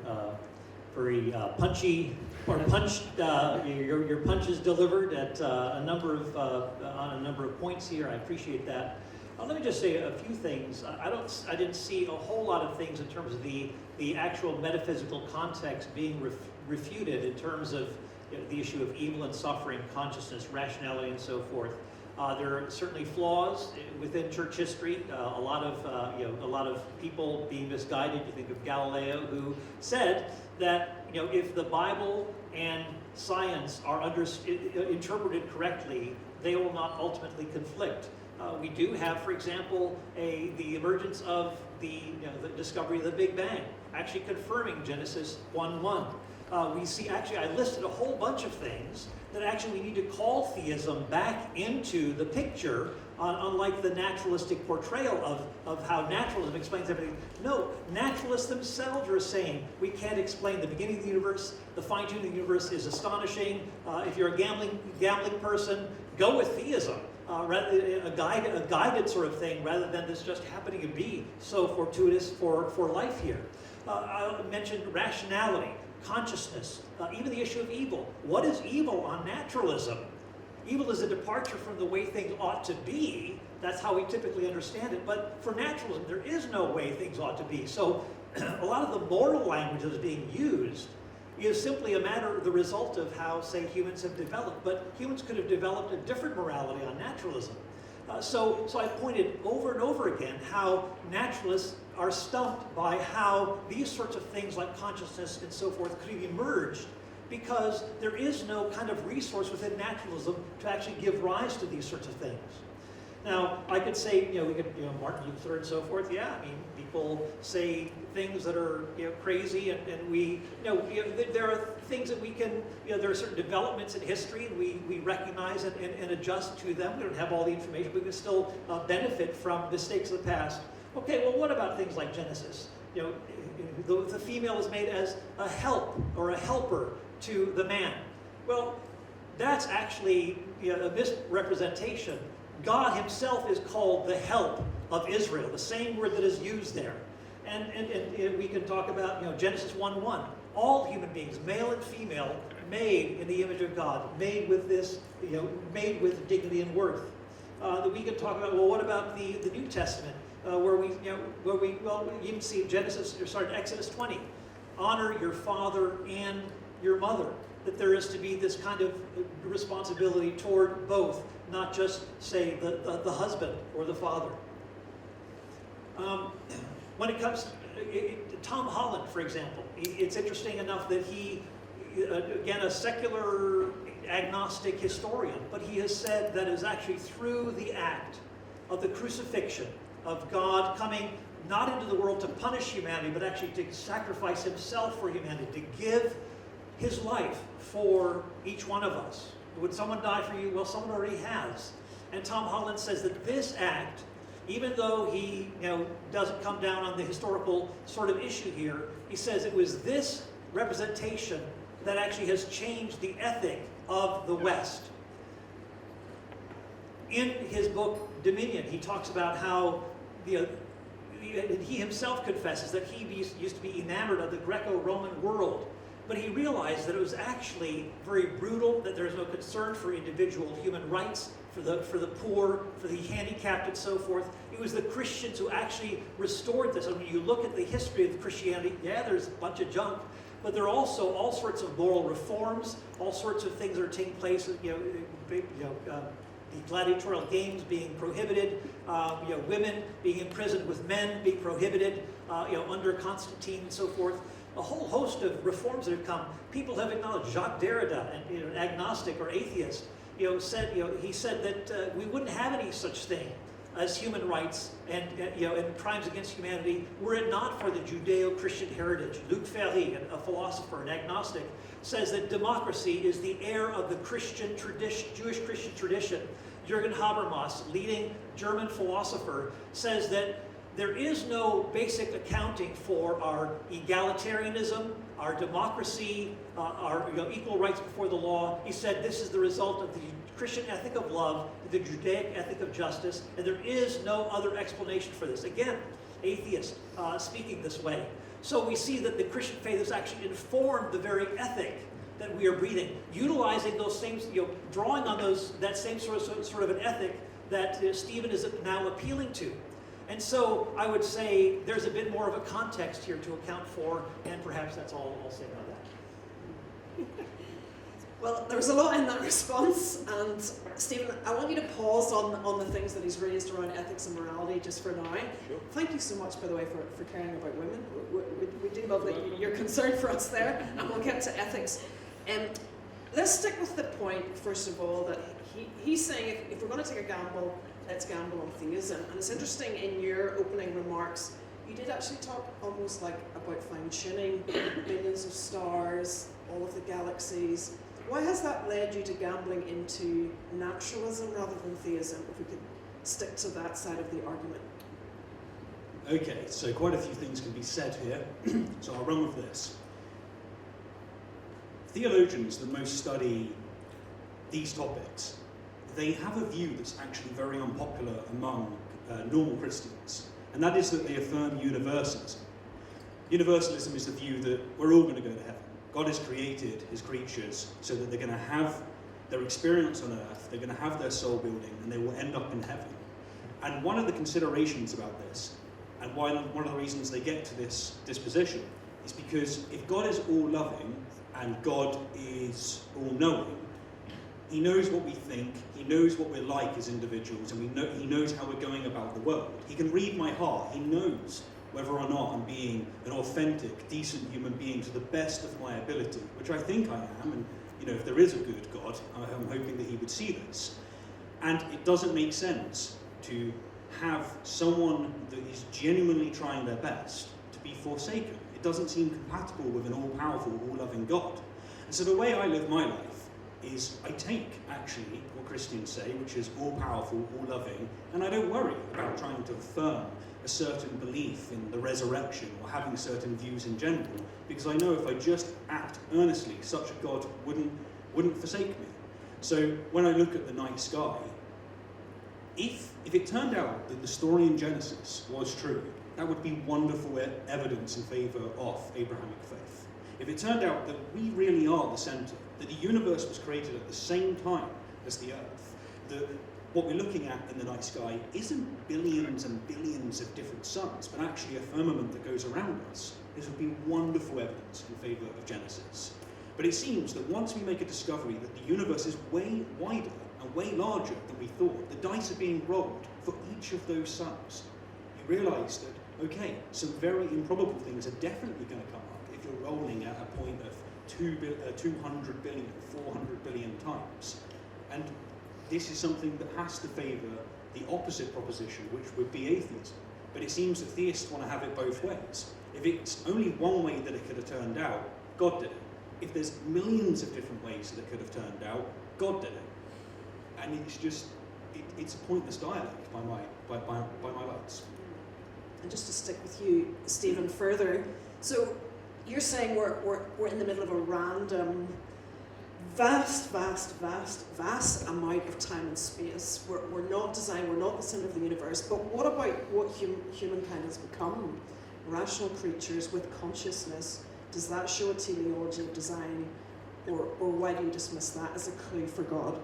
[SPEAKER 5] very punchy, or punched, your punches delivered at on a number of points here. I appreciate that. Let me just say a few things. I didn't see a whole lot of things in terms of the actual metaphysical context being refuted in terms of the issue of evil and suffering, consciousness, rationality, and so forth. There are certainly flaws within church history. A lot of people being misguided. You think of Galileo, who said that if the Bible and science are interpreted correctly, they will not ultimately conflict. We do have, for example, the emergence of the discovery of the Big Bang, actually confirming Genesis 1:1. We see, actually, I listed a whole bunch of things that actually we need to call theism back into the picture, unlike the naturalistic portrayal of how naturalism explains everything. No, naturalists themselves are saying we can't explain the beginning of the universe, the fine-tuning of the universe is astonishing. If you're a gambling person, go with theism. A guided sort of thing, rather than this just happening to be so fortuitous for life here. I mentioned rationality, consciousness, even the issue of evil. What is evil on naturalism? Evil is a departure from the way things ought to be. That's how we typically understand it. But for naturalism, there is no way things ought to be. So a lot of the moral language that is being used is simply the result of how, say, humans have developed. But humans could have developed a different morality on naturalism. So I pointed over and over again how naturalists are stumped by how these sorts of things like consciousness and so forth could have emerged, because there is no kind of resource within naturalism to actually give rise to these sorts of things. Now, I could say, Martin Luther and so forth, yeah, I mean, people say things that are, crazy, and we, there are things that we can, there are certain developments in history, and we recognize and adjust to them. We don't have all the information, but we can still benefit from mistakes of the past. Okay, well, what about things like Genesis? The female is made as a help or a helper to the man. Well, that's actually a misrepresentation. God himself is called the help of Israel, the same word that is used there. And we can talk about Genesis 1:1. All human beings, male and female, made in the image of God, made with this, made with dignity and worth. That we can talk about, well, what about the New Testament, where we even see Exodus 20, honor your father and your mother. That there is to be this kind of responsibility toward both, not just, say, the husband or the father. When it comes to Tom Holland, for example, it's interesting enough that he, again, a secular agnostic historian, but he has said that it was actually through the act of the crucifixion, of God coming not into the world to punish humanity, but actually to sacrifice himself for humanity, to give his life for each one of us. Would someone die for you? Well, someone already has. And Tom Holland says that this act, even though he doesn't come down on the historical sort of issue here, he says it was this representation that actually has changed the ethic of the West. In his book Dominion, he talks about how he himself confesses that he used to be enamored of the Greco-Roman world. But he realized that it was actually very brutal, that there was no concern for individual human rights, for the poor, for the handicapped, and so forth. It was the Christians who actually restored this. And when you look at the history of Christianity, yeah, there's a bunch of junk, but there are also all sorts of moral reforms, all sorts of things that are taking place. The gladiatorial games being prohibited, women being imprisoned with men being prohibited, under Constantine and so forth. A whole host of reforms that have come. People have acknowledged. Jacques Derrida, an agnostic or atheist, he said that we wouldn't have any such thing as human rights and crimes against humanity were it not for the Judeo-Christian heritage. Luc Ferry, a philosopher, an agnostic, says that democracy is the heir of the Christian tradition, Jewish Christian tradition. Jürgen Habermas, leading German philosopher, says that there is no basic accounting for our egalitarianism, our democracy, our equal rights before the law. He said this is the result of the Christian ethic of love, the Judaic ethic of justice, and there is no other explanation for this. Again, atheist speaking this way. So we see that the Christian faith has actually informed the very ethic that we are breathing, utilizing those same, drawing on that same sort of an ethic that Stephen is now appealing to. And so I would say there's a bit more of a context here to account for, and perhaps that's all I'll say about that.
[SPEAKER 7] Well, there was a lot in that response, and Stephen, I want you to pause on the things that he's raised around ethics and morality just for now.
[SPEAKER 6] Sure.
[SPEAKER 7] Thank you so much, by the way, for caring about women. We do love that you're concerned for us there, and we'll get to ethics. let's stick with the point, first of all, that he's saying if we're going to take a gamble, let's gamble on theism. And it's interesting, in your opening remarks, you did actually talk almost like about fine-tuning, billions of stars, all of the galaxies. Why has that led you to gambling into naturalism rather than theism, if we could stick to that side of the argument?
[SPEAKER 6] Okay, so quite a few things can be said here, so I'll run with this. Theologians that most study these topics, they have a view that's actually very unpopular among normal Christians, and that is that they affirm universalism. Universalism is the view that we're all going to go to heaven. God has created his creatures so that they're going to have their experience on earth, they're going to have their soul building, and they will end up in heaven. And one of the considerations about this, and one of the reasons they get to this position, is because if God is all-loving and God is all-knowing, he knows what we think, he knows what we're like as individuals, and he knows how we're going about the world. He can read my heart, he knows whether or not I'm being an authentic, decent human being to the best of my ability, which I think I am, and if there is a good God, I'm hoping that he would see this. And it doesn't make sense to have someone that is genuinely trying their best to be forsaken. It doesn't seem compatible with an all-powerful, all-loving God. And so the way I live my life is I take, actually, what Christians say, which is all-powerful, all-loving, and I don't worry about trying to affirm a certain belief in the resurrection or having certain views in general, because I know if I just act earnestly, such a God wouldn't forsake me. So when I look at the night sky, if it turned out that the story in Genesis was true, that would be wonderful evidence in favour of Abrahamic faith. If it turned out that we really are the centre, that the universe was created at the same time as the earth, that what we're looking at in the night sky isn't billions and billions of different suns, but actually a firmament that goes around us, this would be wonderful evidence in favour of Genesis. But it seems that once we make a discovery that the universe is way wider and way larger than we thought, the dice are being rolled for each of those suns, you realise that, okay, some very improbable things are definitely going to come up if you're rolling at a point of 200 billion, 400 billion times. And this is something that has to favour the opposite proposition, which would be atheism. But it seems that theists want to have it both ways. If it's only one way that it could have turned out, God did it. If there's millions of different ways that it could have turned out, God did it. And it's just, it's a pointless dialect by my lights.
[SPEAKER 7] And just to stick with you, Stephen, further, so you're saying we're in the middle of a random, vast amount of time and space. We're not designed, we're not the centre of the universe, but what about what humankind has become? Rational creatures with consciousness. Does that show a teleology of design, or why do you dismiss that as a clue for God?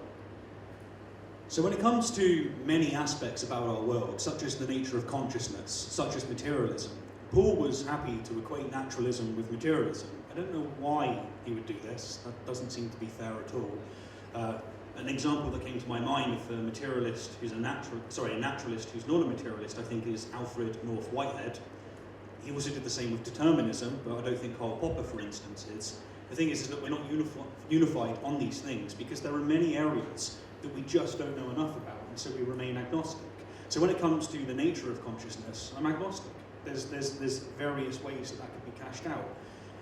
[SPEAKER 6] So when it comes to many aspects about our world, such as the nature of consciousness, such as materialism, Paul was happy to equate naturalism with materialism. I don't know why he would do this. That doesn't seem to be fair at all. An example that came to my mind of a materialist who's a naturalist who's not a materialist, I think, is Alfred North Whitehead. He also did the same with determinism, but I don't think Paul Copan, for instance, is. The thing is that we're not unified on these things because there are many areas that we just don't know enough about, and so we remain agnostic. So when it comes to the nature of consciousness, I'm agnostic. There's various ways that could be cashed out.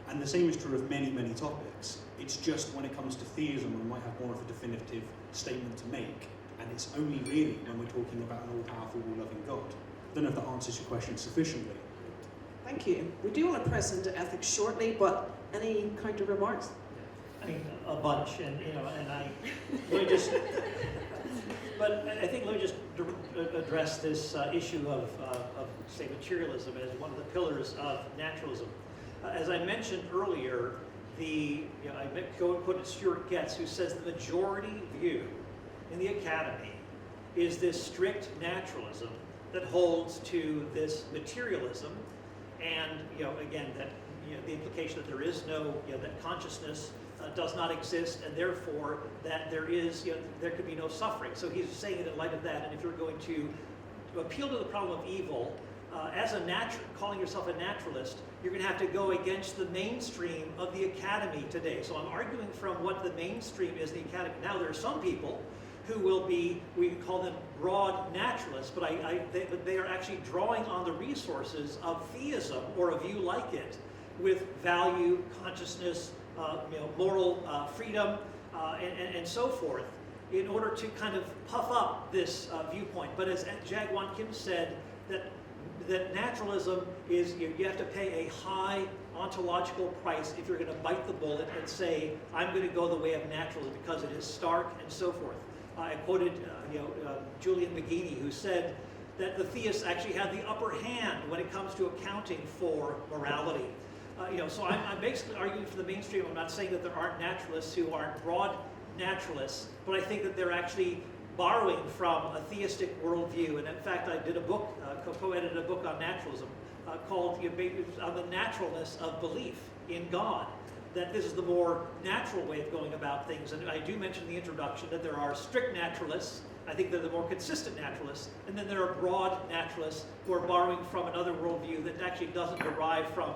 [SPEAKER 6] And the same is true of many, many topics. It's just when it comes to theism, we might have more of a definitive statement to make, and it's only really when we're talking about an all-powerful, all-loving God. I don't know if that answers your question sufficiently.
[SPEAKER 7] Thank you. We do want to press into ethics shortly, but any counter remarks?
[SPEAKER 5] I mean, a bunch, and let me just address this issue of say materialism as one of the pillars of naturalism. As I mentioned earlier, I quoted Stuart Getz, who says the majority view in the academy is this strict naturalism that holds to this materialism, and again that the implication that there is no that consciousness does not exist, and therefore that there could be no suffering. So he's saying it in light of that. And if you're going to appeal to the problem of evil, calling yourself a naturalist, you're going to have to go against the mainstream of the academy today. So I'm arguing from what the mainstream is, the academy. Now, there are some people who will be, we call them broad naturalists, but they are actually drawing on the resources of theism, or a view like it, with value, consciousness, moral freedom, and so forth, in order to kind of puff up this viewpoint. But as Jaegwon Kim said, that naturalism is, you have to pay a high ontological price if you're going to bite the bullet and say, I'm going to go the way of naturalism because it is stark and so forth. I quoted Julian McGeaney, who said that the theists actually have the upper hand when it comes to accounting for morality. So I'm basically arguing for the mainstream. I'm not saying that there aren't naturalists who aren't broad naturalists, but I think that they're actually borrowing from a theistic worldview. And in fact, I did a book, co-edited a book on naturalism called On the Naturalness of Belief in God. That this is the more natural way of going about things. And I do mention in the introduction that there are strict naturalists. I think they're the more consistent naturalists. And then there are broad naturalists who are borrowing from another worldview that actually doesn't derive from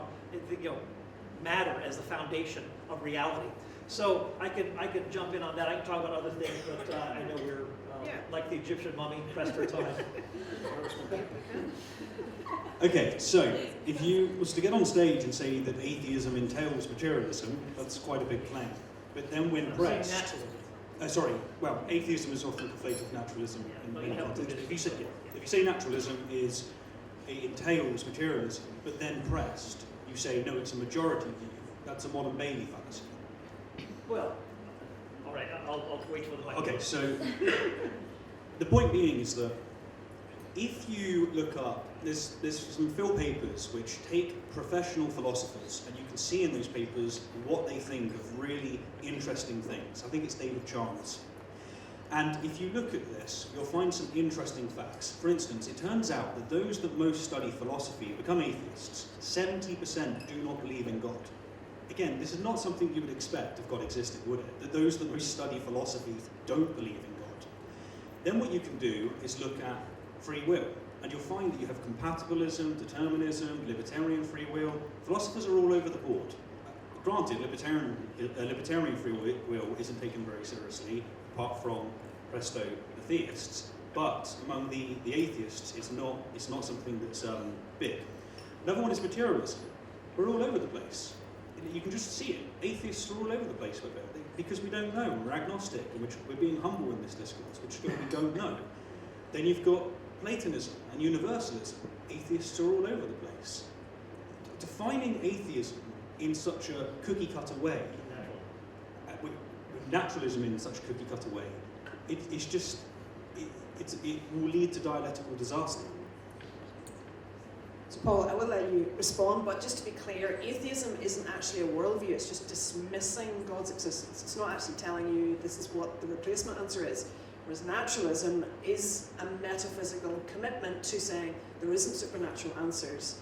[SPEAKER 5] matter as the foundation of reality. So I could jump in on that. I can talk about other things, but I know we're like the Egyptian mummy, pressed for time.
[SPEAKER 6] Okay, so if you was to get on stage and say that atheism entails materialism, that's quite a big claim. But then when pressed... atheism is often conflated with naturalism in many contexts. If you say naturalism entails materialism, but then pressed, you say, no, it's a majority view. That's a modern Bailey fallacy.
[SPEAKER 5] Well, all right, I'll wait for the mic.
[SPEAKER 6] Okay, so the point being is that if you look up, there's some Phil papers which take professional philosophers, and you can see in those papers what they think of really interesting things. I think it's David Chalmers. And if you look at this, you'll find some interesting facts. For instance, it turns out that those that most study philosophy become atheists. 70% do not believe in God. Again, this is not something you would expect if God existed, would it? That those that most study philosophy don't believe in God. Then what you can do is look at free will. And you'll find that you have compatibilism, determinism, libertarian free will. Philosophers are all over the board. Granted, libertarian free will isn't taken very seriously, apart from, presto, the theists. But among the atheists, it's not something that's big. Another one is materialism. We're all over the place. You can just see it. Atheists are all over the place with it because we don't know. We're agnostic, and we're being humble in this discourse, which we don't know. Then you've got Platonism and universalism. Atheists are all over the place. Defining atheism in such a cookie-cutter way, with naturalism in such a cookie-cutter way, it will lead to dialectical disaster.
[SPEAKER 7] So Paul, I will let you respond, but just to be clear, atheism isn't actually a worldview, it's just dismissing God's existence. It's not actually telling you this is what the replacement answer is. Whereas naturalism is a metaphysical commitment to saying there isn't supernatural answers.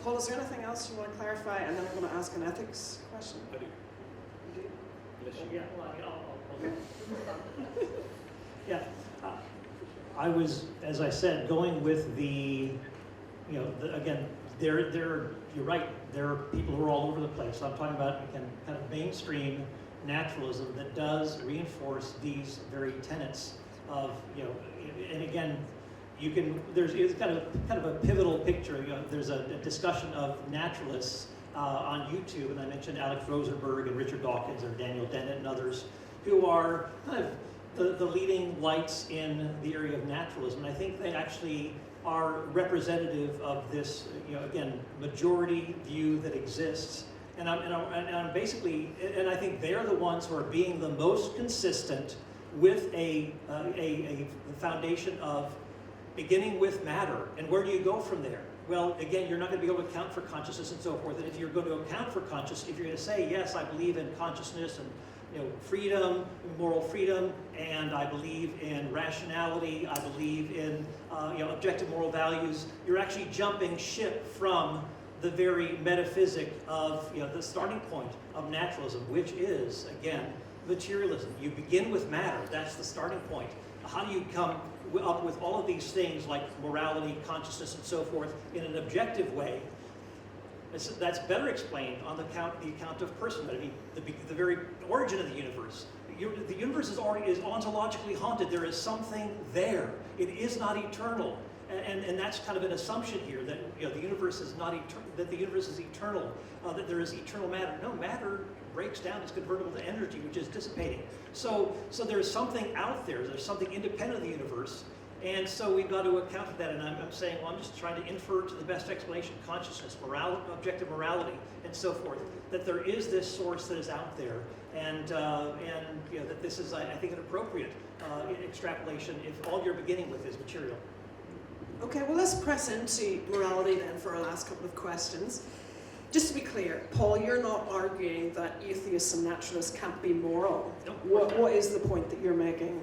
[SPEAKER 7] Paul, is there anything else you want to clarify? And then I'm going to ask an ethics question.
[SPEAKER 6] I do.
[SPEAKER 7] You do?
[SPEAKER 5] Yeah, well, I'll yeah. I was, as I said, going with again, you're right, there are people who are all over the place. I'm talking about, again, kind of mainstream naturalism that does reinforce these very tenets of, and again, it's kind of a pivotal picture. There's a discussion of naturalists on YouTube, and I mentioned Alex Rosenberg and Richard Dawkins and Daniel Dennett and others who are kind of the leading lights in the area of naturalism. And I think they actually are representative of this, again, majority view that exists. And I'm basically, and I think they're the ones who are being the most consistent with a foundation of beginning with matter. And where do you go from there? Well, again, you're not going to be able to account for consciousness and so forth. And if you're going to account for consciousness, if you're going to say, yes, I believe in consciousness and freedom, moral freedom, and I believe in rationality, I believe in objective moral values, you're actually jumping ship from the very metaphysic of the starting point of naturalism, which is, again, materialism. You begin with matter. That's the starting point. How do you come up with all of these things like morality, consciousness, and so forth in an objective way, that's better explained on the account of personhood. I mean, the very origin of the universe. The universe is ontologically haunted. There is something there. It is not eternal, and that's kind of an assumption here that the universe is not that the universe is eternal, that there is eternal matter. No, matter breaks down. It's convertible to energy, which is dissipating. So there is something out there. There's something independent of the universe. And so we've got to account for that, and I'm saying, well, I'm just trying to infer to the best explanation, consciousness, morality, objective morality, and so forth, that there is this source that is out there, and that this is, I think, an appropriate extrapolation if all you're beginning with is material.
[SPEAKER 7] Okay, well, let's press into morality then for our last couple of questions. Just to be clear, Paul, you're not arguing that atheists and naturalists can't be moral.
[SPEAKER 5] Nope.
[SPEAKER 7] What is the point that you're making?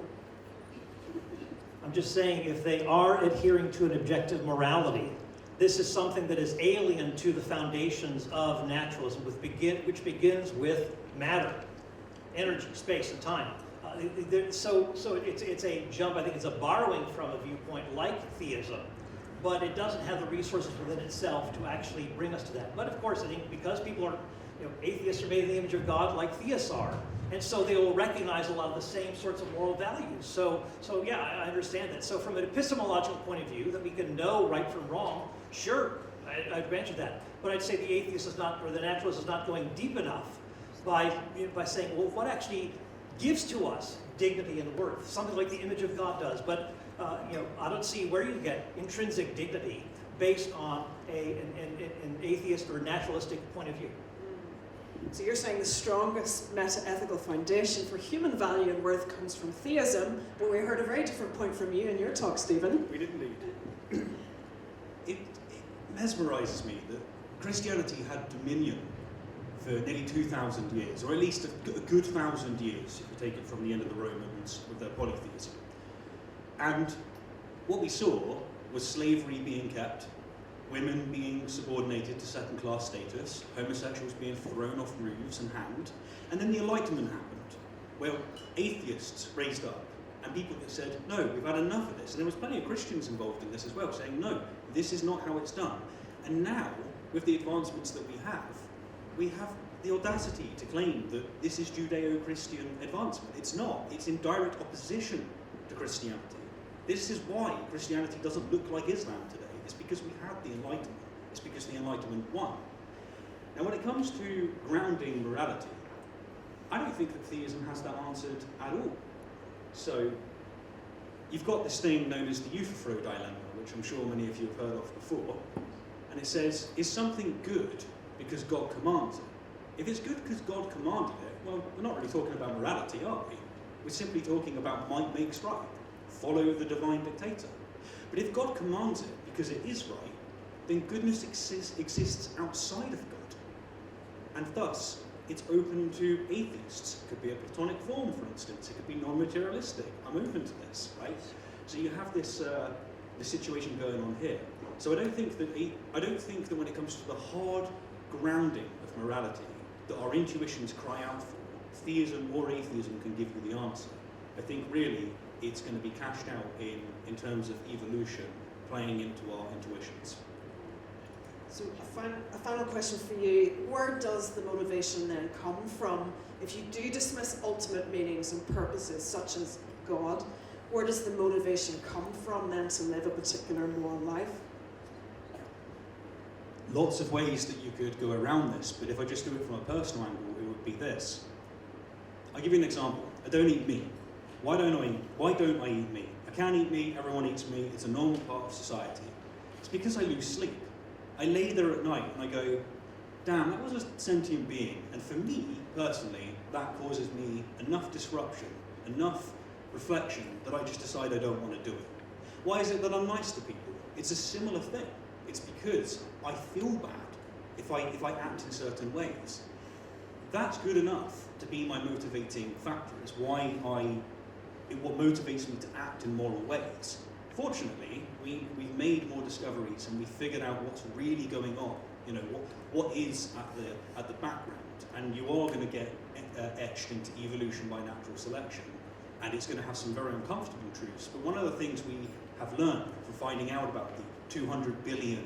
[SPEAKER 5] I'm just saying if they are adhering to an objective morality, this is something that is alien to the foundations of naturalism, which begins with matter, energy, space, and time. So it's a jump. I think it's a borrowing from a viewpoint like theism, but it doesn't have the resources within itself to actually bring us to that. But of course, I think because people are, atheists are made in the image of God like theists are, and so they will recognize a lot of the same sorts of moral values. So yeah, I understand that. So from an epistemological point of view, that we can know right from wrong, sure, I'd grant you that. But I'd say the atheist is not, or the naturalist is not going deep enough by saying, well, what actually gives to us dignity and worth? Something like the image of God does. But I don't see where you get intrinsic dignity based on an atheist or naturalistic point of view.
[SPEAKER 7] So you're saying the strongest meta-ethical foundation for human value and worth comes from theism, but we heard a very different point from you in your talk, Stephen.
[SPEAKER 6] We did indeed. It mesmerizes me that Christianity had dominion for nearly 2,000 years, or at least a good 1,000 years, if you take it from the end of the Romans with their polytheism. And what we saw was slavery being kept, women being subordinated to second-class status, homosexuals being thrown off roofs and hanged, and then the Enlightenment happened, where atheists raised up, and people that said, no, we've had enough of this. And there was plenty of Christians involved in this as well, saying, no, this is not how it's done. And now, with the advancements that we have the audacity to claim that this is Judeo-Christian advancement. It's not. It's in direct opposition to Christianity. This is why Christianity doesn't look like Islam today. It's because we had the Enlightenment. It's because the Enlightenment won. Now, when it comes to grounding morality, I don't think that theism has that answered at all. So, you've got this thing known as the Euthyphro dilemma, which I'm sure many of you have heard of before, and it says, is something good because God commands it? If it's good because God commanded it, well, we're not really talking about morality, are we? We're simply talking about might makes right. Follow the divine dictator. But if God commands it because it is right, then goodness exists outside of God. And thus, it's open to atheists. It could be a Platonic form, for instance. It could be non-materialistic. I'm open to this, right? So you have this situation going on here. So I don't think that when it comes to the hard grounding of morality that our intuitions cry out for, theism or atheism can give you the answer. I think really it's going to be cashed out in terms of evolution, playing into our intuitions.
[SPEAKER 7] So a final question for you. Where does the motivation then come from? If you do dismiss ultimate meanings and purposes such as God, where does the motivation come from then to live a particular moral life?
[SPEAKER 6] Lots of ways that you could go around this, but if I just do it from a personal angle, it would be this. I'll give you an example. I don't eat meat. Why don't I eat meat? I can't eat meat, everyone eats meat, it's a normal part of society. It's because I lose sleep. I lay there at night and I go, damn, that was a sentient being. And for me, personally, that causes me enough disruption, enough reflection that I just decide I don't want to do it. Why is it that I'm nice to people? It's a similar thing. It's because I feel bad if I act in certain ways. That's good enough to be my motivating factor. It's what motivates me to act in moral ways. Fortunately, we've made more discoveries and we've figured out what's really going on. What is at the background, and you are going to get etched into evolution by natural selection. and it's going to have some very uncomfortable truths. But one of the things we have learned from finding out about the 200 billion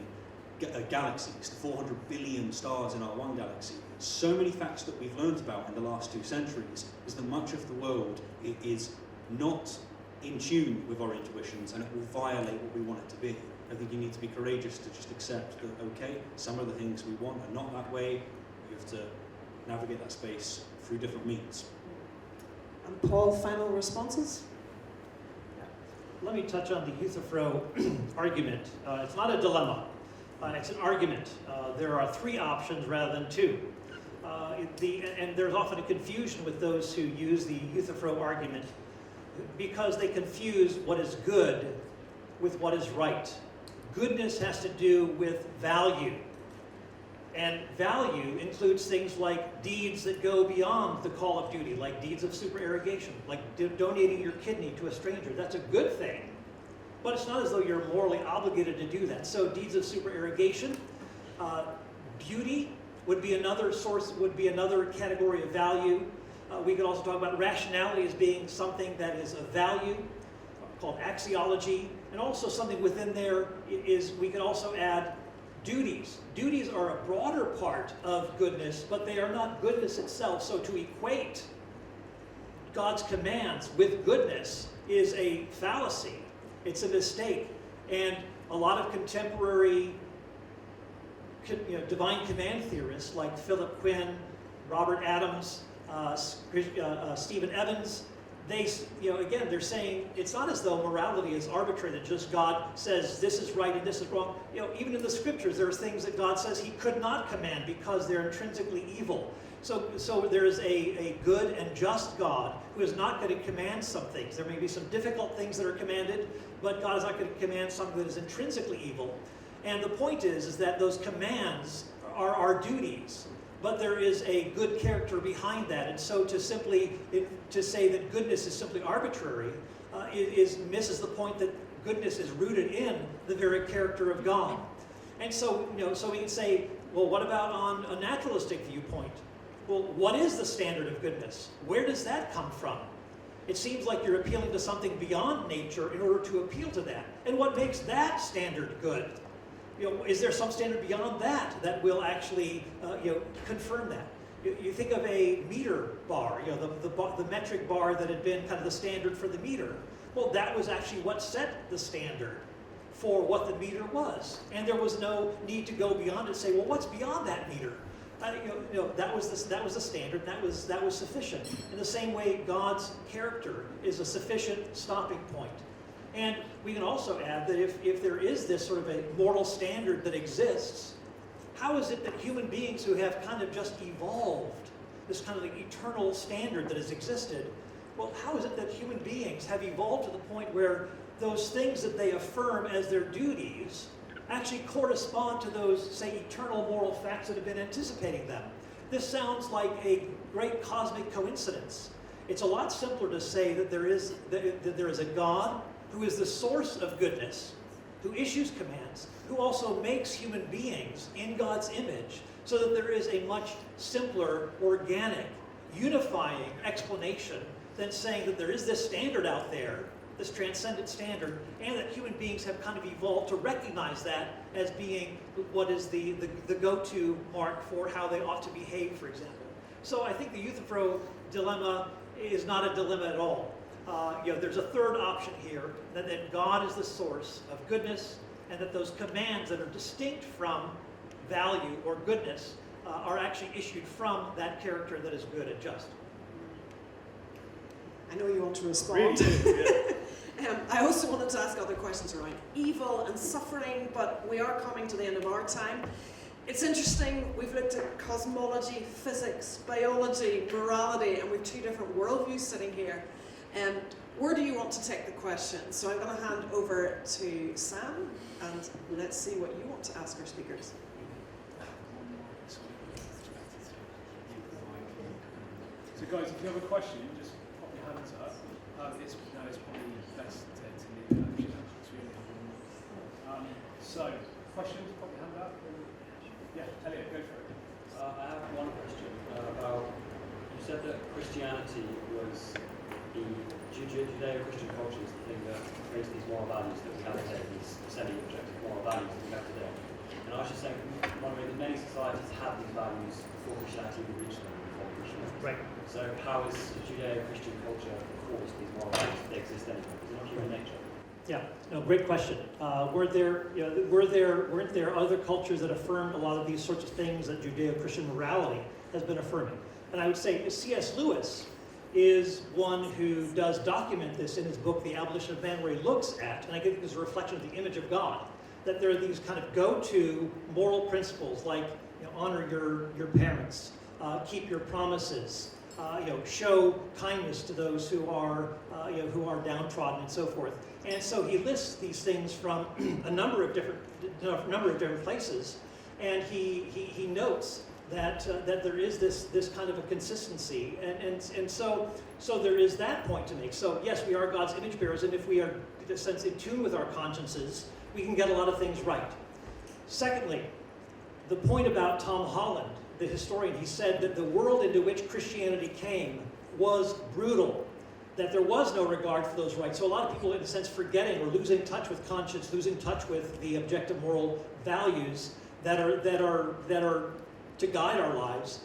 [SPEAKER 6] galaxies, the 400 billion stars in our one galaxy, so many facts that we've learned about in the last 2 centuries is that much of the world is not in tune with our intuitions, and it will violate what we want it to be. I think you need to be courageous to just accept that, okay, some of the things we want are not that way. You have to navigate that space through different means.
[SPEAKER 7] And Paul, final responses?
[SPEAKER 5] Let me touch on the Euthyphro argument. It's not a dilemma. It's an argument. There are 3 options rather than 2. And there's often a confusion with those who use the Euthyphro argument because they confuse what is good with what is right. Goodness has to do with value. And value includes things like deeds that go beyond the call of duty, like deeds of supererogation, like donating your kidney to a stranger. That's a good thing, but it's not as though you're morally obligated to do that. So deeds of supererogation, beauty would be another source, would be another category of value. We could also talk about rationality as being something that is of value, called axiology, and also something within there is, we could also add duties. Duties are a broader part of goodness, but they are not goodness itself. So to equate God's commands with goodness is a fallacy. It's a mistake. And a lot of contemporary divine command theorists like Philip Quinn, Robert Adams, Stephen Evans, again, they're saying it's not as though morality is arbitrary, that just God says this is right and this is wrong. Even in the scriptures, there are things that God says he could not command because they're intrinsically evil. So there is a good and just God who is not going to command some things. There may be some difficult things that are commanded, but God is not going to command something that is intrinsically evil. And the point is that those commands are our duties. But there is a good character behind that, and so to say that goodness is simply arbitrary misses the point that goodness is rooted in the very character of God. And so we can say, well, what about on a naturalistic viewpoint? Well, what is the standard of goodness? Where does that come from? It seems like you're appealing to something beyond nature in order to appeal to that. And what makes that standard good? Is there some standard beyond that will actually confirm that? You think of a meter bar, the metric bar that had been kind of the standard for the meter. Well, that was actually what set the standard for what the meter was. And there was no need to go beyond it and say, well, what's beyond that meter? That was the standard, that was sufficient. In the same way, God's character is a sufficient stopping point. And we can also add that if there is this sort of a moral standard that exists, how is it that human beings who have kind of just evolved this kind of like eternal standard that has existed, well, how is it that human beings have evolved to the point where those things that they affirm as their duties actually correspond to those, say, eternal moral facts that have been anticipating them? This sounds like a great cosmic coincidence. It's a lot simpler to say that there is a God who is the source of goodness, who issues commands, who also makes human beings in God's image, so that there is a much simpler, organic, unifying explanation than saying that there is this standard out there, this transcendent standard, and that human beings have kind of evolved to recognize that as being what is the go-to mark for how they ought to behave, for example. So I think the Euthyphro dilemma is not a dilemma at all. There's a third option here, that God is the source of goodness, and that those commands that are distinct from value or goodness are actually issued from that character that is good and just.
[SPEAKER 7] I know you want to respond.
[SPEAKER 6] Really? Yeah.
[SPEAKER 7] I also wanted to ask other questions around evil and suffering, but we are coming to the end of our time. It's interesting, we've looked at cosmology, physics, biology, morality, and we've 2 different worldviews sitting here. Where do you want to take the question? So I'm going to hand over to Sam, and let's see what you want to ask our speakers.
[SPEAKER 8] So guys, if you have a question, just pop your hands up. It's probably best to leave it actually. It's really helpful. So, questions, pop your hand up. Yeah, Elliot, go for it.
[SPEAKER 9] I have one question about, you said that Christianity was the Judeo-Christian culture is the thing that creates these moral values that we have today, these semi-objective moral values that we have today. And I was just saying, Monica, that many societies had these values before Christianity even reached them, before Christianity.
[SPEAKER 5] Right.
[SPEAKER 9] So how is Judeo-Christian culture caused these moral values if they exist anyway? Is it not human nature?
[SPEAKER 5] Yeah, no, great question. Weren't there other cultures that affirmed a lot of these sorts of things that Judeo-Christian morality has been affirming? And I would say C.S. Lewis is one who does document this in his book, The Abolition of Man, where he looks at, and I think this is a reflection of the image of God, that there are these kind of go-to moral principles like honor your parents, keep your promises, show kindness to those who are downtrodden and so forth. And so he lists these things from a number of different places, and he notes that there is this kind of a consistency, and so there is that point to make. So yes, we are God's image bearers, and if we are, in a sense, in tune with our consciences, we can get a lot of things right. Secondly, the point about Tom Holland, the historian, he said that the world into which Christianity came was brutal, that there was no regard for those rights. So a lot of people, in a sense, forgetting or losing touch with conscience, losing touch with the objective moral values that are to guide our lives.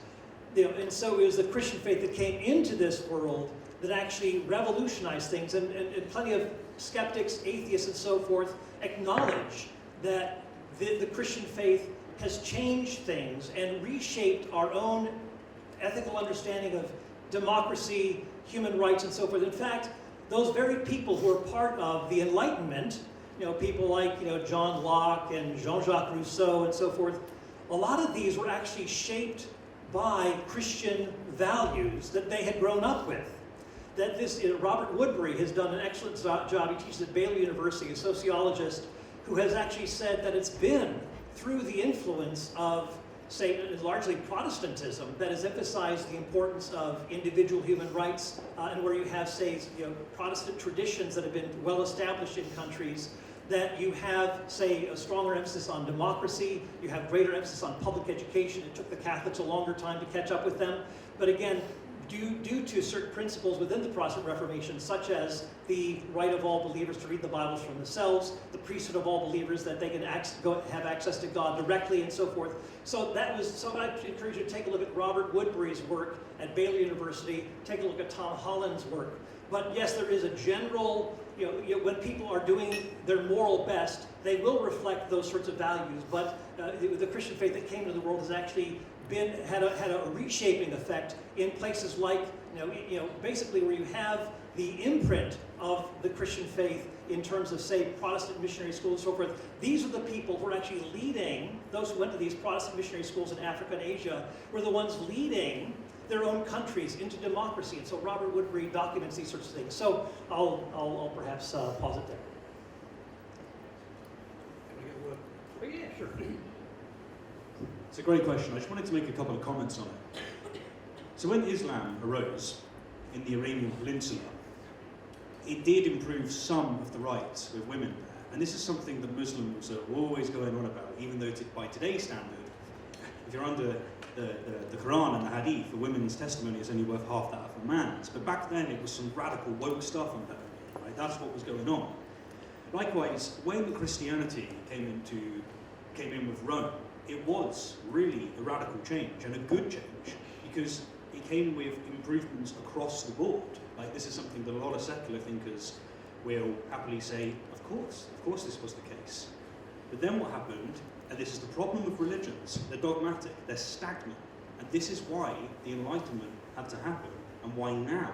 [SPEAKER 5] And so it was the Christian faith that came into this world that actually revolutionized things, and plenty of skeptics, atheists, and so forth acknowledge that the Christian faith has changed things and reshaped our own ethical understanding of democracy, human rights, and so forth. In fact, those very people who are part of the Enlightenment, people like John Locke and Jean-Jacques Rousseau and so forth, a lot of these were actually shaped by Christian values that they had grown up with. That Robert Woodbury has done an excellent job. He teaches at Baylor University, a sociologist, who has actually said that it's been through the influence of, say, largely Protestantism that has emphasized the importance of individual human rights, and where you have, say, Protestant traditions that have been well established in countries, that you have, say, a stronger emphasis on democracy, you have greater emphasis on public education. It took the Catholics a longer time to catch up with them. But again, due to certain principles within the Protestant Reformation, such as the right of all believers to read the Bibles for themselves, the priesthood of all believers that they can have access to God directly, and so forth. So I encourage you to take a look at Robert Woodbury's work at Baylor University, take a look at Tom Holland's work. But yes, there is a general, when people are doing their moral best, they will reflect those sorts of values. But the Christian faith that came into the world has actually had a reshaping effect in places like, basically where you have the imprint of the Christian faith in terms of, say, Protestant missionary schools and so forth. These are the people who are actually leading, those who went to these Protestant missionary schools in Africa and Asia, were the ones leading their own countries into democracy. And so Robert Woodbury documents these sorts of things. So I'll perhaps pause it there.
[SPEAKER 6] Can I get a word?
[SPEAKER 5] Yeah, sure.
[SPEAKER 6] It's a great question. I just wanted to make a couple of comments on it. So when Islam arose in the Iranian Peninsula, it did improve some of the rights of women there. And this is something that Muslims are always going on about, even though by today's standard, if you're under the Quran and the Hadith, a woman's testimony is only worth half that of a man's. But back then it was some radical woke stuff on that, right? That's what was going on. Likewise, when Christianity came in with Rome, it was really a radical change and a good change, because it came with improvements across the board. Like, this is something that a lot of secular thinkers will happily say, of course this was the case. But then what happened, and this is the problem with religions, they're dogmatic, they're stagnant, and this is why the Enlightenment had to happen, and why now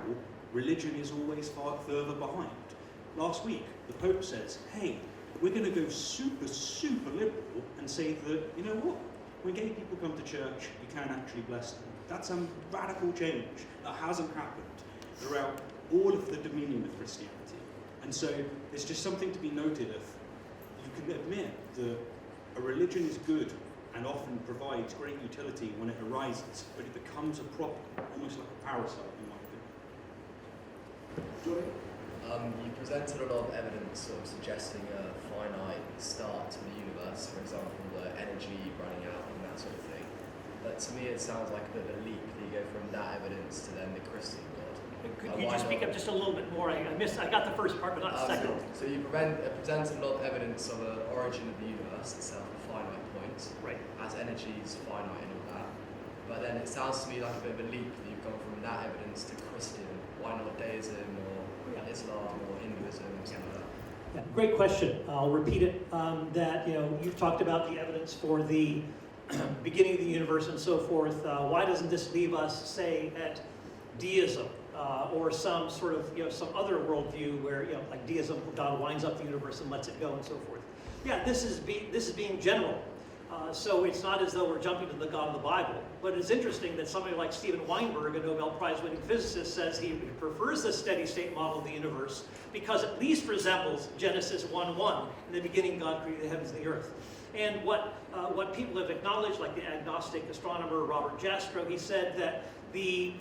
[SPEAKER 6] religion is always far further behind. Last week, the Pope says, hey, we're going to go super, super liberal and say that, you know what, when gay people come to church, you can actually bless them. That's a radical change that hasn't happened throughout all of the dominion of Christianity. And so it's just something to be noted of. You can admit that a religion is good and often provides great utility when it arises, but it becomes a problem, almost like a parasite in my opinion.
[SPEAKER 10] You presented a lot of evidence sort of suggesting a finite start to the universe, for example, the energy running out and that sort of thing. But to me it sounds like a bit of a leap that you go from that evidence to then the Christian God.
[SPEAKER 5] Could you just speak up just a little bit more? I got the first part, but not the second.
[SPEAKER 10] So you presented a lot of evidence of the origin of the universe itself, a finite point,
[SPEAKER 5] Right.
[SPEAKER 10] as energy is finite and all that. But then it sounds to me like a bit of a leap that you've gone from that evidence to Christian. Why not deism or Islam or Hinduism or something like that?
[SPEAKER 5] Yeah, great question. I'll repeat it. That you've talked about the evidence for the beginning of the universe and so forth. Why doesn't this leave us, say, at deism or some sort of some other worldview where like deism, God winds up the universe and lets it go and so forth? Yeah, this is being general. So it's not as though we're jumping to the God of the Bible. But it's interesting that somebody like Stephen Weinberg, a Nobel Prize-winning physicist, says he prefers the steady-state model of the universe because it at least resembles Genesis 1:1. In the beginning, God created the heavens and the earth. And what people have acknowledged, like the agnostic astronomer Robert Jastrow, he said that the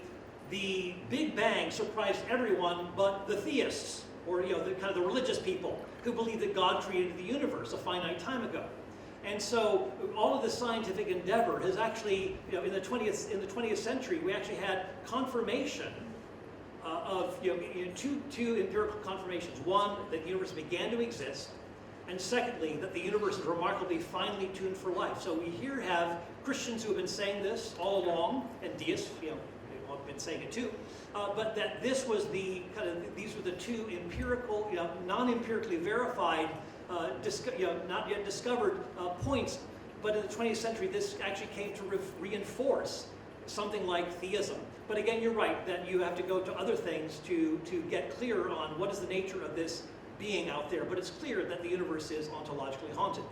[SPEAKER 5] Big Bang surprised everyone but the theists, or the religious people who believe that God created the universe a finite time ago. And so all of the scientific endeavor has actually, in the 20th century, we actually had confirmation of two empirical confirmations. One, that the universe began to exist, and secondly, that the universe is remarkably finely tuned for life. So we here have Christians who have been saying this all along, and deists, they've been saying it too. But that this was these were the two empirical, non-empirically verified, not yet discovered points. But in the 20th century, this actually came to reinforce something like theism. But again, you're right that you have to go to other things to get clear on what is the nature of this being out there. But it's clear that the universe is ontologically haunted.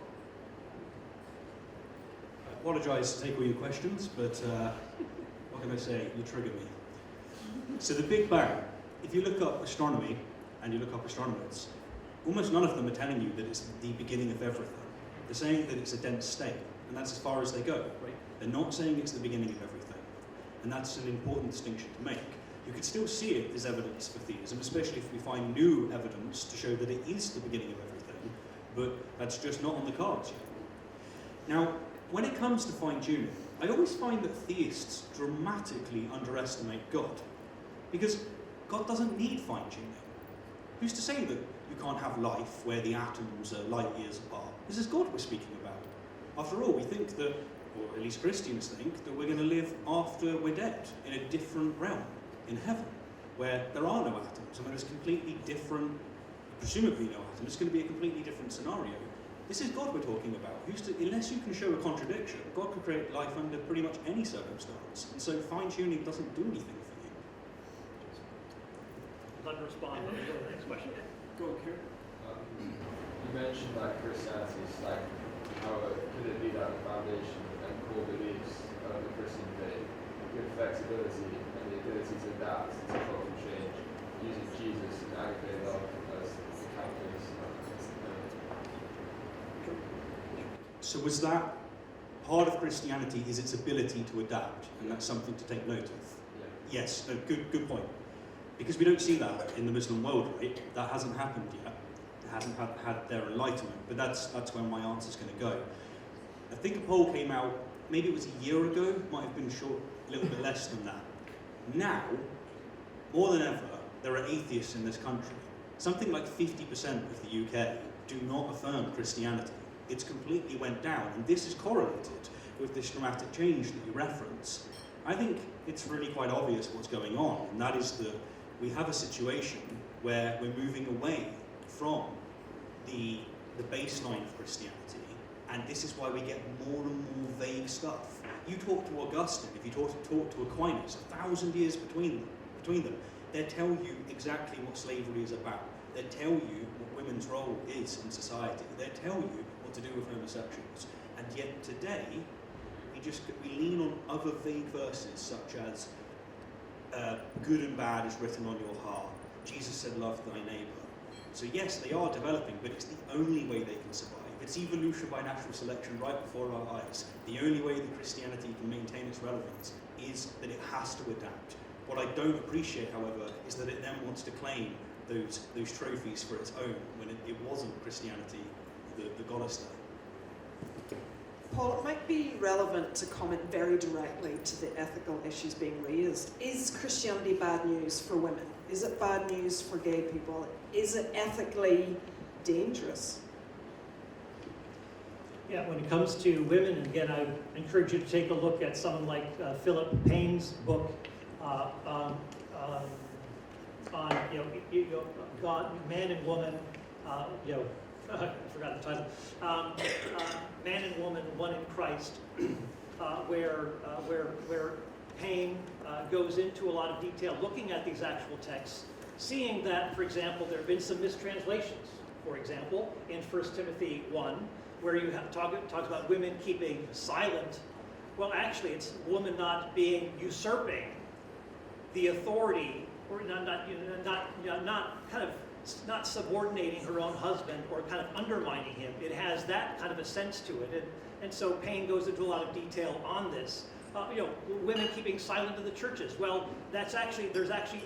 [SPEAKER 6] I apologise to take all your questions, but what can I say? You trigger me. So the Big Bang, if you look up astronomy and you look up astronomers, almost none of them are telling you that it's the beginning of everything. They're saying that it's a dense state, and that's as far as they go, right? They're not saying it's the beginning of everything, and that's an important distinction to make. You could still see it as evidence for theism, especially if we find new evidence to show that it is the beginning of everything, but that's just not on the cards yet. Now, when it comes to fine-tuning, I always find that theists dramatically underestimate God, because God doesn't need fine-tuning. Who's to say that you can't have life where the atoms are light years apart? This is God we're speaking about. After all, we think that, or at least Christians think, that we're going to live after we're dead, in a different realm, in heaven, where there are no atoms, and there's completely different, presumably no atoms, it's going to be a completely different scenario. This is God we're talking about. Unless you can show a contradiction, God could create life under pretty much any circumstance, and so fine-tuning doesn't do anything for you.
[SPEAKER 5] Let me respond. Let me go to the next question.
[SPEAKER 6] Go on, Kieran.
[SPEAKER 11] You mentioned that Christianity is like, how could it be that the foundation and core beliefs of the Christian faith with flexibility and the ability to adapt to cultural change, using Jesus and agape love as the calculus?
[SPEAKER 6] So was that part of Christianity is its ability to adapt, and that's something to take note of?
[SPEAKER 11] Yeah.
[SPEAKER 6] Yes, no, good point. Because we don't see that in the Muslim world, right? That hasn't happened yet. It hasn't had their enlightenment, but that's where my answer's going to go. I think a poll came out, maybe it was a year ago, might have been short, a little bit less than that. Now, more than ever, there are atheists in this country. Something like 50% of the UK do not affirm Christianity. It's completely went down, and this is correlated with this dramatic change that you reference. I think it's really quite obvious what's going on, and that is that we have a situation where we're moving away from the baseline of Christianity, and this is why we get more and more vague stuff. You talk to Augustine, if you talk to Aquinas, 1,000 years between them, they'll tell you exactly what slavery is about. They'll tell you what women's role is in society. They'll tell you what to do with homosexuals. And yet today, we lean on other vague verses such as good and bad is written on your heart. Jesus said, love thy neighbour. So yes, they are developing, but it's the only way they can survive. It's evolution by natural selection right before our eyes. The only way that Christianity can maintain its relevance is that it has to adapt. What I don't appreciate, however, is that it then wants to claim those trophies for its own when it wasn't Christianity that got us there.
[SPEAKER 7] Paul, it might be relevant to comment very directly to the ethical issues being raised. Is Christianity bad news for women? Is it bad news for gay people? Is it ethically dangerous?
[SPEAKER 5] Yeah, when it comes to women, and again, I encourage you to take a look at someone like Philip Payne's book on God, man and woman. I forgot the title. Man and woman, one in Christ, where Payne goes into a lot of detail, looking at these actual texts, seeing that, for example, there have been some mistranslations. For example, in 1 Timothy 1, where you talks about women keeping silent. Well, actually, it's woman not usurping the authority, or not subordinating her own husband or kind of undermining him. It has that kind of a sense to it, and so Payne goes into a lot of detail on this. Women keeping silent in the churches. Well, there's actually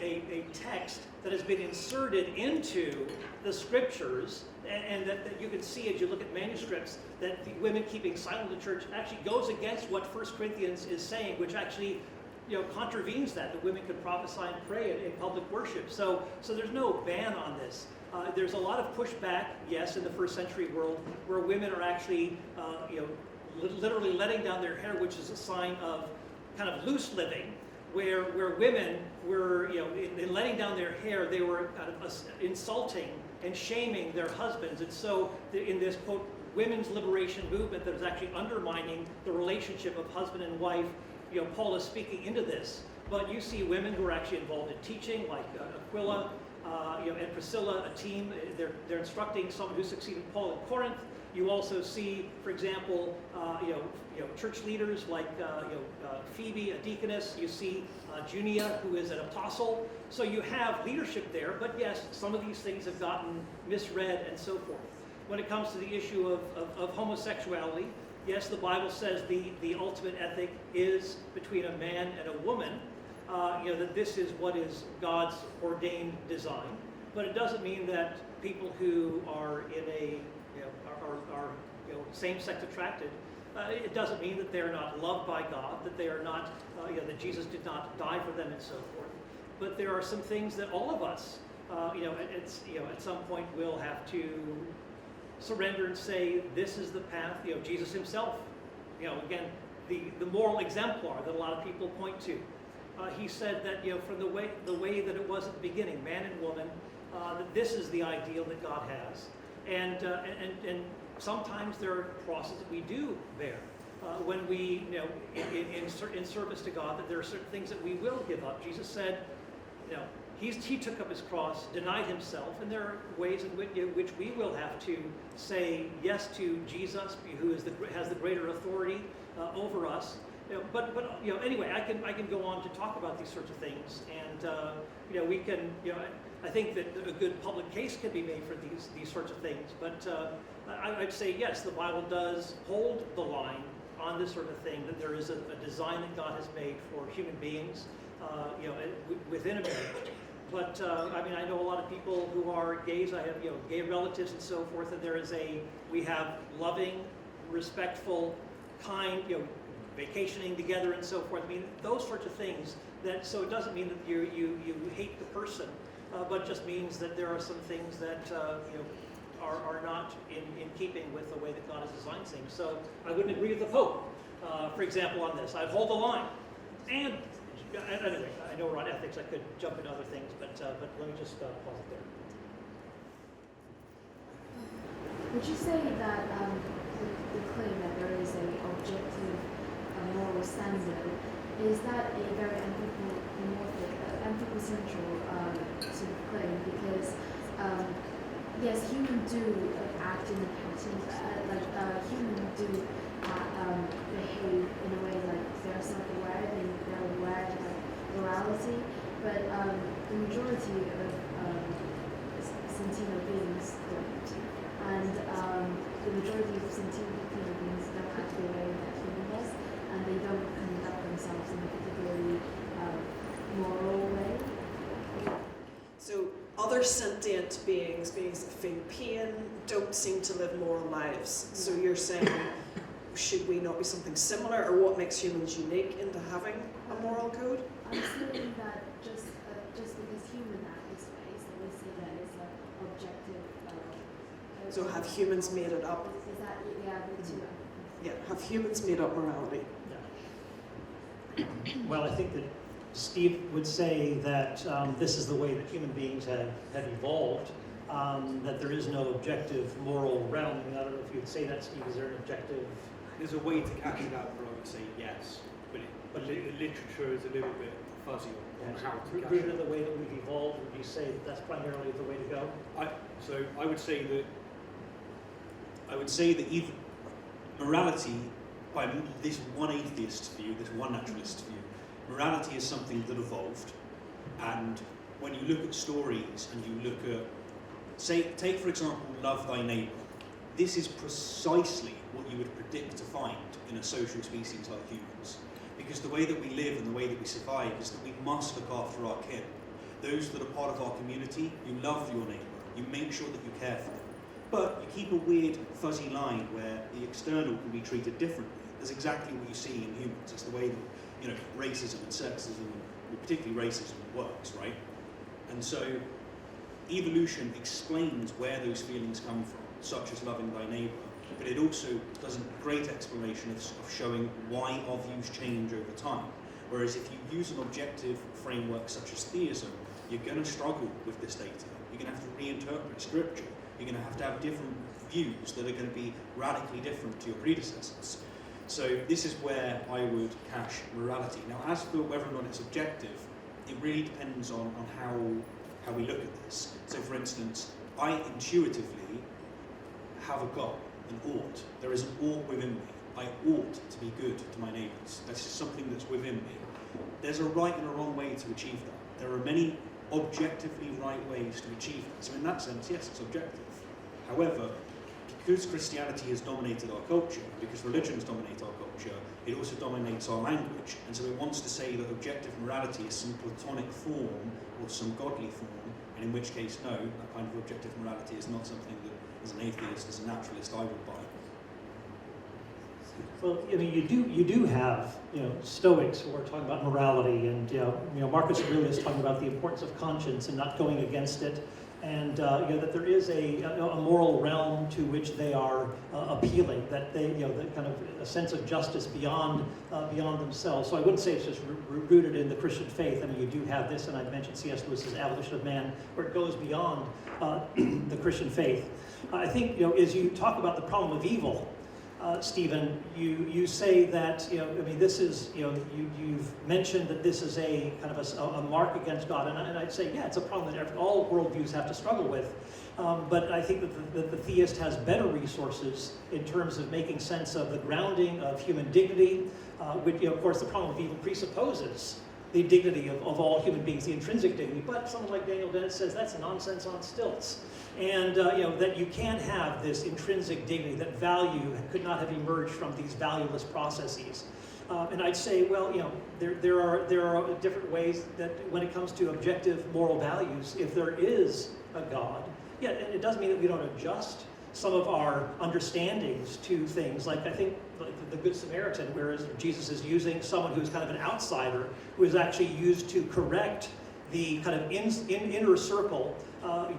[SPEAKER 5] a text that has been inserted into the scriptures, and that you can see as you look at manuscripts that the women keeping silent in the church actually goes against what 1 Corinthians is saying, which actually contravenes that women could prophesy and pray in public worship. So there's no ban on this. There's a lot of pushback, yes, in the first century world, where women are actually, literally letting down their hair, which is a sign of kind of loose living, where women were, in letting down their hair, they were kind of insulting and shaming their husbands. And so in this, quote, women's liberation movement that was actually undermining the relationship of husband and wife, Paul is speaking into this. But you see women who are actually involved in teaching, like Aquila and Priscilla, a team. They're instructing someone who succeeded Paul in Corinth. You also see, for example, church leaders like Phoebe, a deaconess. You see Junia, who is an apostle. So you have leadership there. But yes, some of these things have gotten misread and so forth. When it comes to the issue of homosexuality, yes, the Bible says the ultimate ethic is between a man and a woman. That this is what is God's ordained design. But it doesn't mean that people who are in a same-sex attracted, it doesn't mean that they are not loved by God, that they are not, that Jesus did not die for them and so forth. But there are some things that all of us, at some point will have to surrender and say, this is the path. Jesus himself, again, the moral exemplar that a lot of people point to. He said that, from the way that it was at the beginning, man and woman, that this is the ideal that God has. And sometimes there are crosses that we do bear when we, in service to God, that there are certain things that we will give up. Jesus said, he took up his cross, denied himself, and there are ways in which we will have to say yes to Jesus, who has the greater authority over us. Anyway, I can go on to talk about these sorts of things, and we can, I think that a good public case can be made for these sorts of things. But I'd say yes, the Bible does hold the line on this sort of thing, that there is a design that God has made for human beings, within a marriage. But I know a lot of people who are gays. I have gay relatives and so forth, and we have loving, respectful, kind, vacationing together and so forth. Those sorts of things. So it doesn't mean that you hate the person, but just means that there are some things that are not in keeping with the way that God has designed things. So I wouldn't agree with the Pope, for example, on this. I'd hold the line. And anyway, I know we're on ethics. I could jump into other things, but let me just pause it there.
[SPEAKER 12] Would you say that the claim that there is an objective moral standard, is that a very anthropocentral sort of claim? Because yes, humans do act in a pattern, humans do behave in a way like they're self-aware, they're aware of morality, but the majority of sentient beings don't. And the majority of sentient beings don't act the way that human does, and they don't conduct themselves in a particularly moral way.
[SPEAKER 7] So other sentient beings that feel pain, don't seem to live moral lives. So you're saying should we not be something similar, or what makes humans unique into having a moral code?
[SPEAKER 12] I'm saying that just because human act this way, so we see that it's an objective.
[SPEAKER 7] So have humans made it up?
[SPEAKER 12] Is that the two?
[SPEAKER 7] Yeah, have humans made up morality?
[SPEAKER 5] Yeah. Well, I think that Steve would say that this is the way that human beings have evolved, that there is no objective moral realm. I mean, I don't know if you would say that, Steve. Is there an objective?
[SPEAKER 6] There's a way to catch it out where I would say yes, but literature is a little bit fuzzy on how to catch
[SPEAKER 5] Rooted
[SPEAKER 6] it.
[SPEAKER 5] in the way that we've evolved, would you say that that's primarily the way to go?
[SPEAKER 6] I would say that even morality, by this one atheist view, this one naturalist view, morality is something that evolved. And when you look at stories and you look at, take for example, love thy neighbour. This is precisely what you would predict to find in a social species like humans. Because the way that we live and the way that we survive is that we must look after our kin. Those that are part of our community, you love your neighbour, you make sure that you care for them. But you keep a weird, fuzzy line where the external can be treated differently. That's exactly what you see in humans. It's the way that, racism and sexism, and particularly racism, works, right? And so evolution explains where those feelings come from, such as loving thy neighbour, but it also does a great explanation of showing why our views change over time. Whereas if you use an objective framework such as theism, you're going to struggle with this data. You're going to have to reinterpret scripture. You're going to have different views that are going to be radically different to your predecessors. So this is where I would cache morality. Now, as for whether or not it's objective, it really depends on how we look at this. So, for instance, I intuitively have a goal, an ought. There is an ought within me. I ought to be good to my neighbours. That's just something that's within me. There's a right and a wrong way to achieve that. There are many objectively right ways to achieve that. So in that sense, yes, it's objective. However, because Christianity has dominated our culture, because religions dominate our culture, it also dominates our language. And so it wants to say that objective morality is some platonic form or some godly form, and in which case, no, that kind of objective morality is not something that, as an atheist, as a naturalist, I would buy.
[SPEAKER 5] Well, I mean, you do have Stoics who are talking about morality, and Marcus Aurelius talking about the importance of conscience and not going against it, and that there is a moral realm to which they are appealing, that they the kind of a sense of justice beyond themselves. So I wouldn't say it's just rooted in the Christian faith. I mean, you do have this, and I mentioned C.S. Lewis's Abolition of Man, where it goes beyond the Christian faith. I think as you talk about the problem of evil. Stephen, you say that this is you've mentioned that this is a kind of a mark against God, and I'd say it's a problem that all worldviews have to struggle with. But I think that the theist has better resources in terms of making sense of the grounding of human dignity, which of course the problem of evil presupposes the dignity of all human beings, the intrinsic dignity. But someone like Daniel Dennett says that's nonsense on stilts. And that you can't have this intrinsic dignity, that value could not have emerged from these valueless processes. And I'd say, well, there are different ways that when it comes to objective moral values, if there is a God, it doesn't mean that we don't adjust some of our understandings to things. Like I think like the Good Samaritan, whereas Jesus is using someone who's kind of an outsider, who is actually used to correct the kind of inner circle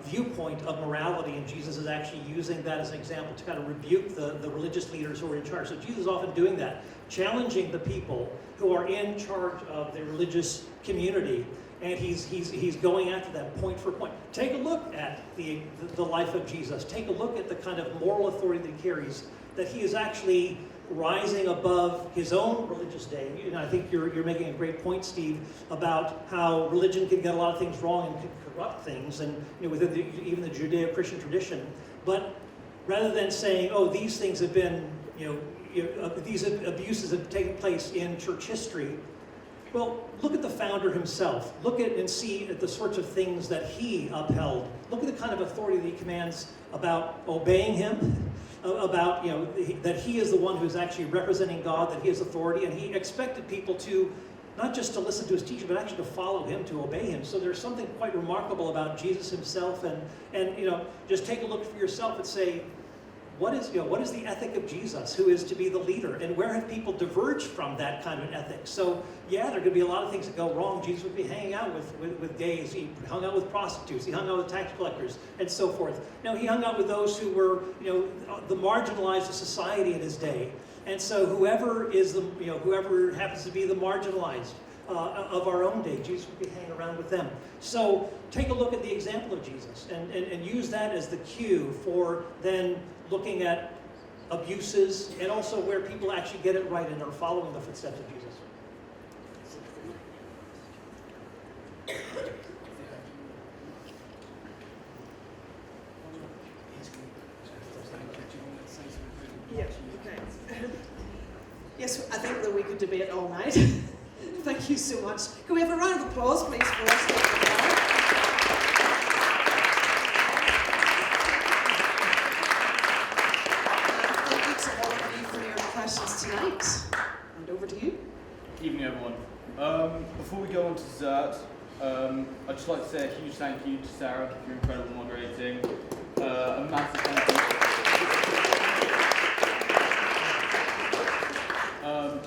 [SPEAKER 5] viewpoint of morality, and Jesus is actually using that as an example to kind of rebuke the religious leaders who are in charge. So Jesus is often doing that, challenging the people who are in charge of the religious community, and he's going after them point for point. Take a look at the life of Jesus. Take a look at the kind of moral authority that he carries, that he is actually rising above his own religious day. And I think you're making a great point, Steve, about how religion can get a lot of things wrong and can corrupt things, and within even the Judeo-Christian tradition. But rather than saying, oh, these things have been, these abuses have taken place in church history, well, look at the founder himself. Look at and see at the sorts of things that he upheld. Look at the kind of authority that he commands about obeying him, about that he is the one who's actually representing God, that he has authority, and he expected people to not just to listen to his teaching, but actually to follow him, to obey him. So there's something quite remarkable about Jesus himself, and just take a look for yourself and say, what is the ethic of Jesus, who is to be the leader, and where have people diverged from that kind of an ethic? So yeah, there are going to be a lot of things that go wrong. Jesus would be hanging out with gays, he hung out with prostitutes, he hung out with tax collectors, and so forth. Now, he hung out with those who were, the marginalized of society in his day. And so whoever happens to be the marginalized of our own day, Jesus would be hanging around with them. So take a look at the example of Jesus and use that as the cue for then looking at abuses and also where people actually get it right and are following the footsteps of Jesus.
[SPEAKER 7] Yeah, okay. Yes, I think that we could debate all night. Thank you so much. Can we have a round of applause, please, for us? Thank you to all of you for your questions tonight. And over to you.
[SPEAKER 13] Evening, everyone. Before we go on to dessert, I'd just like to say a huge thank you to Sarah for your incredible moderating. A massive thank you.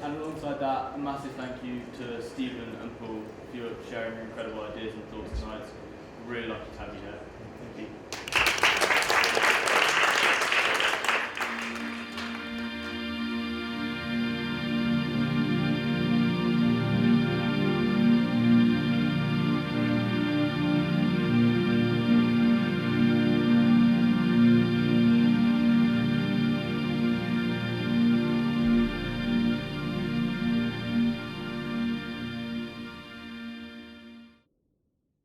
[SPEAKER 13] And alongside that, a massive thank you to Stephen and Paul for sharing your incredible ideas and thoughts tonight. Really lucky to have you here. Thank you.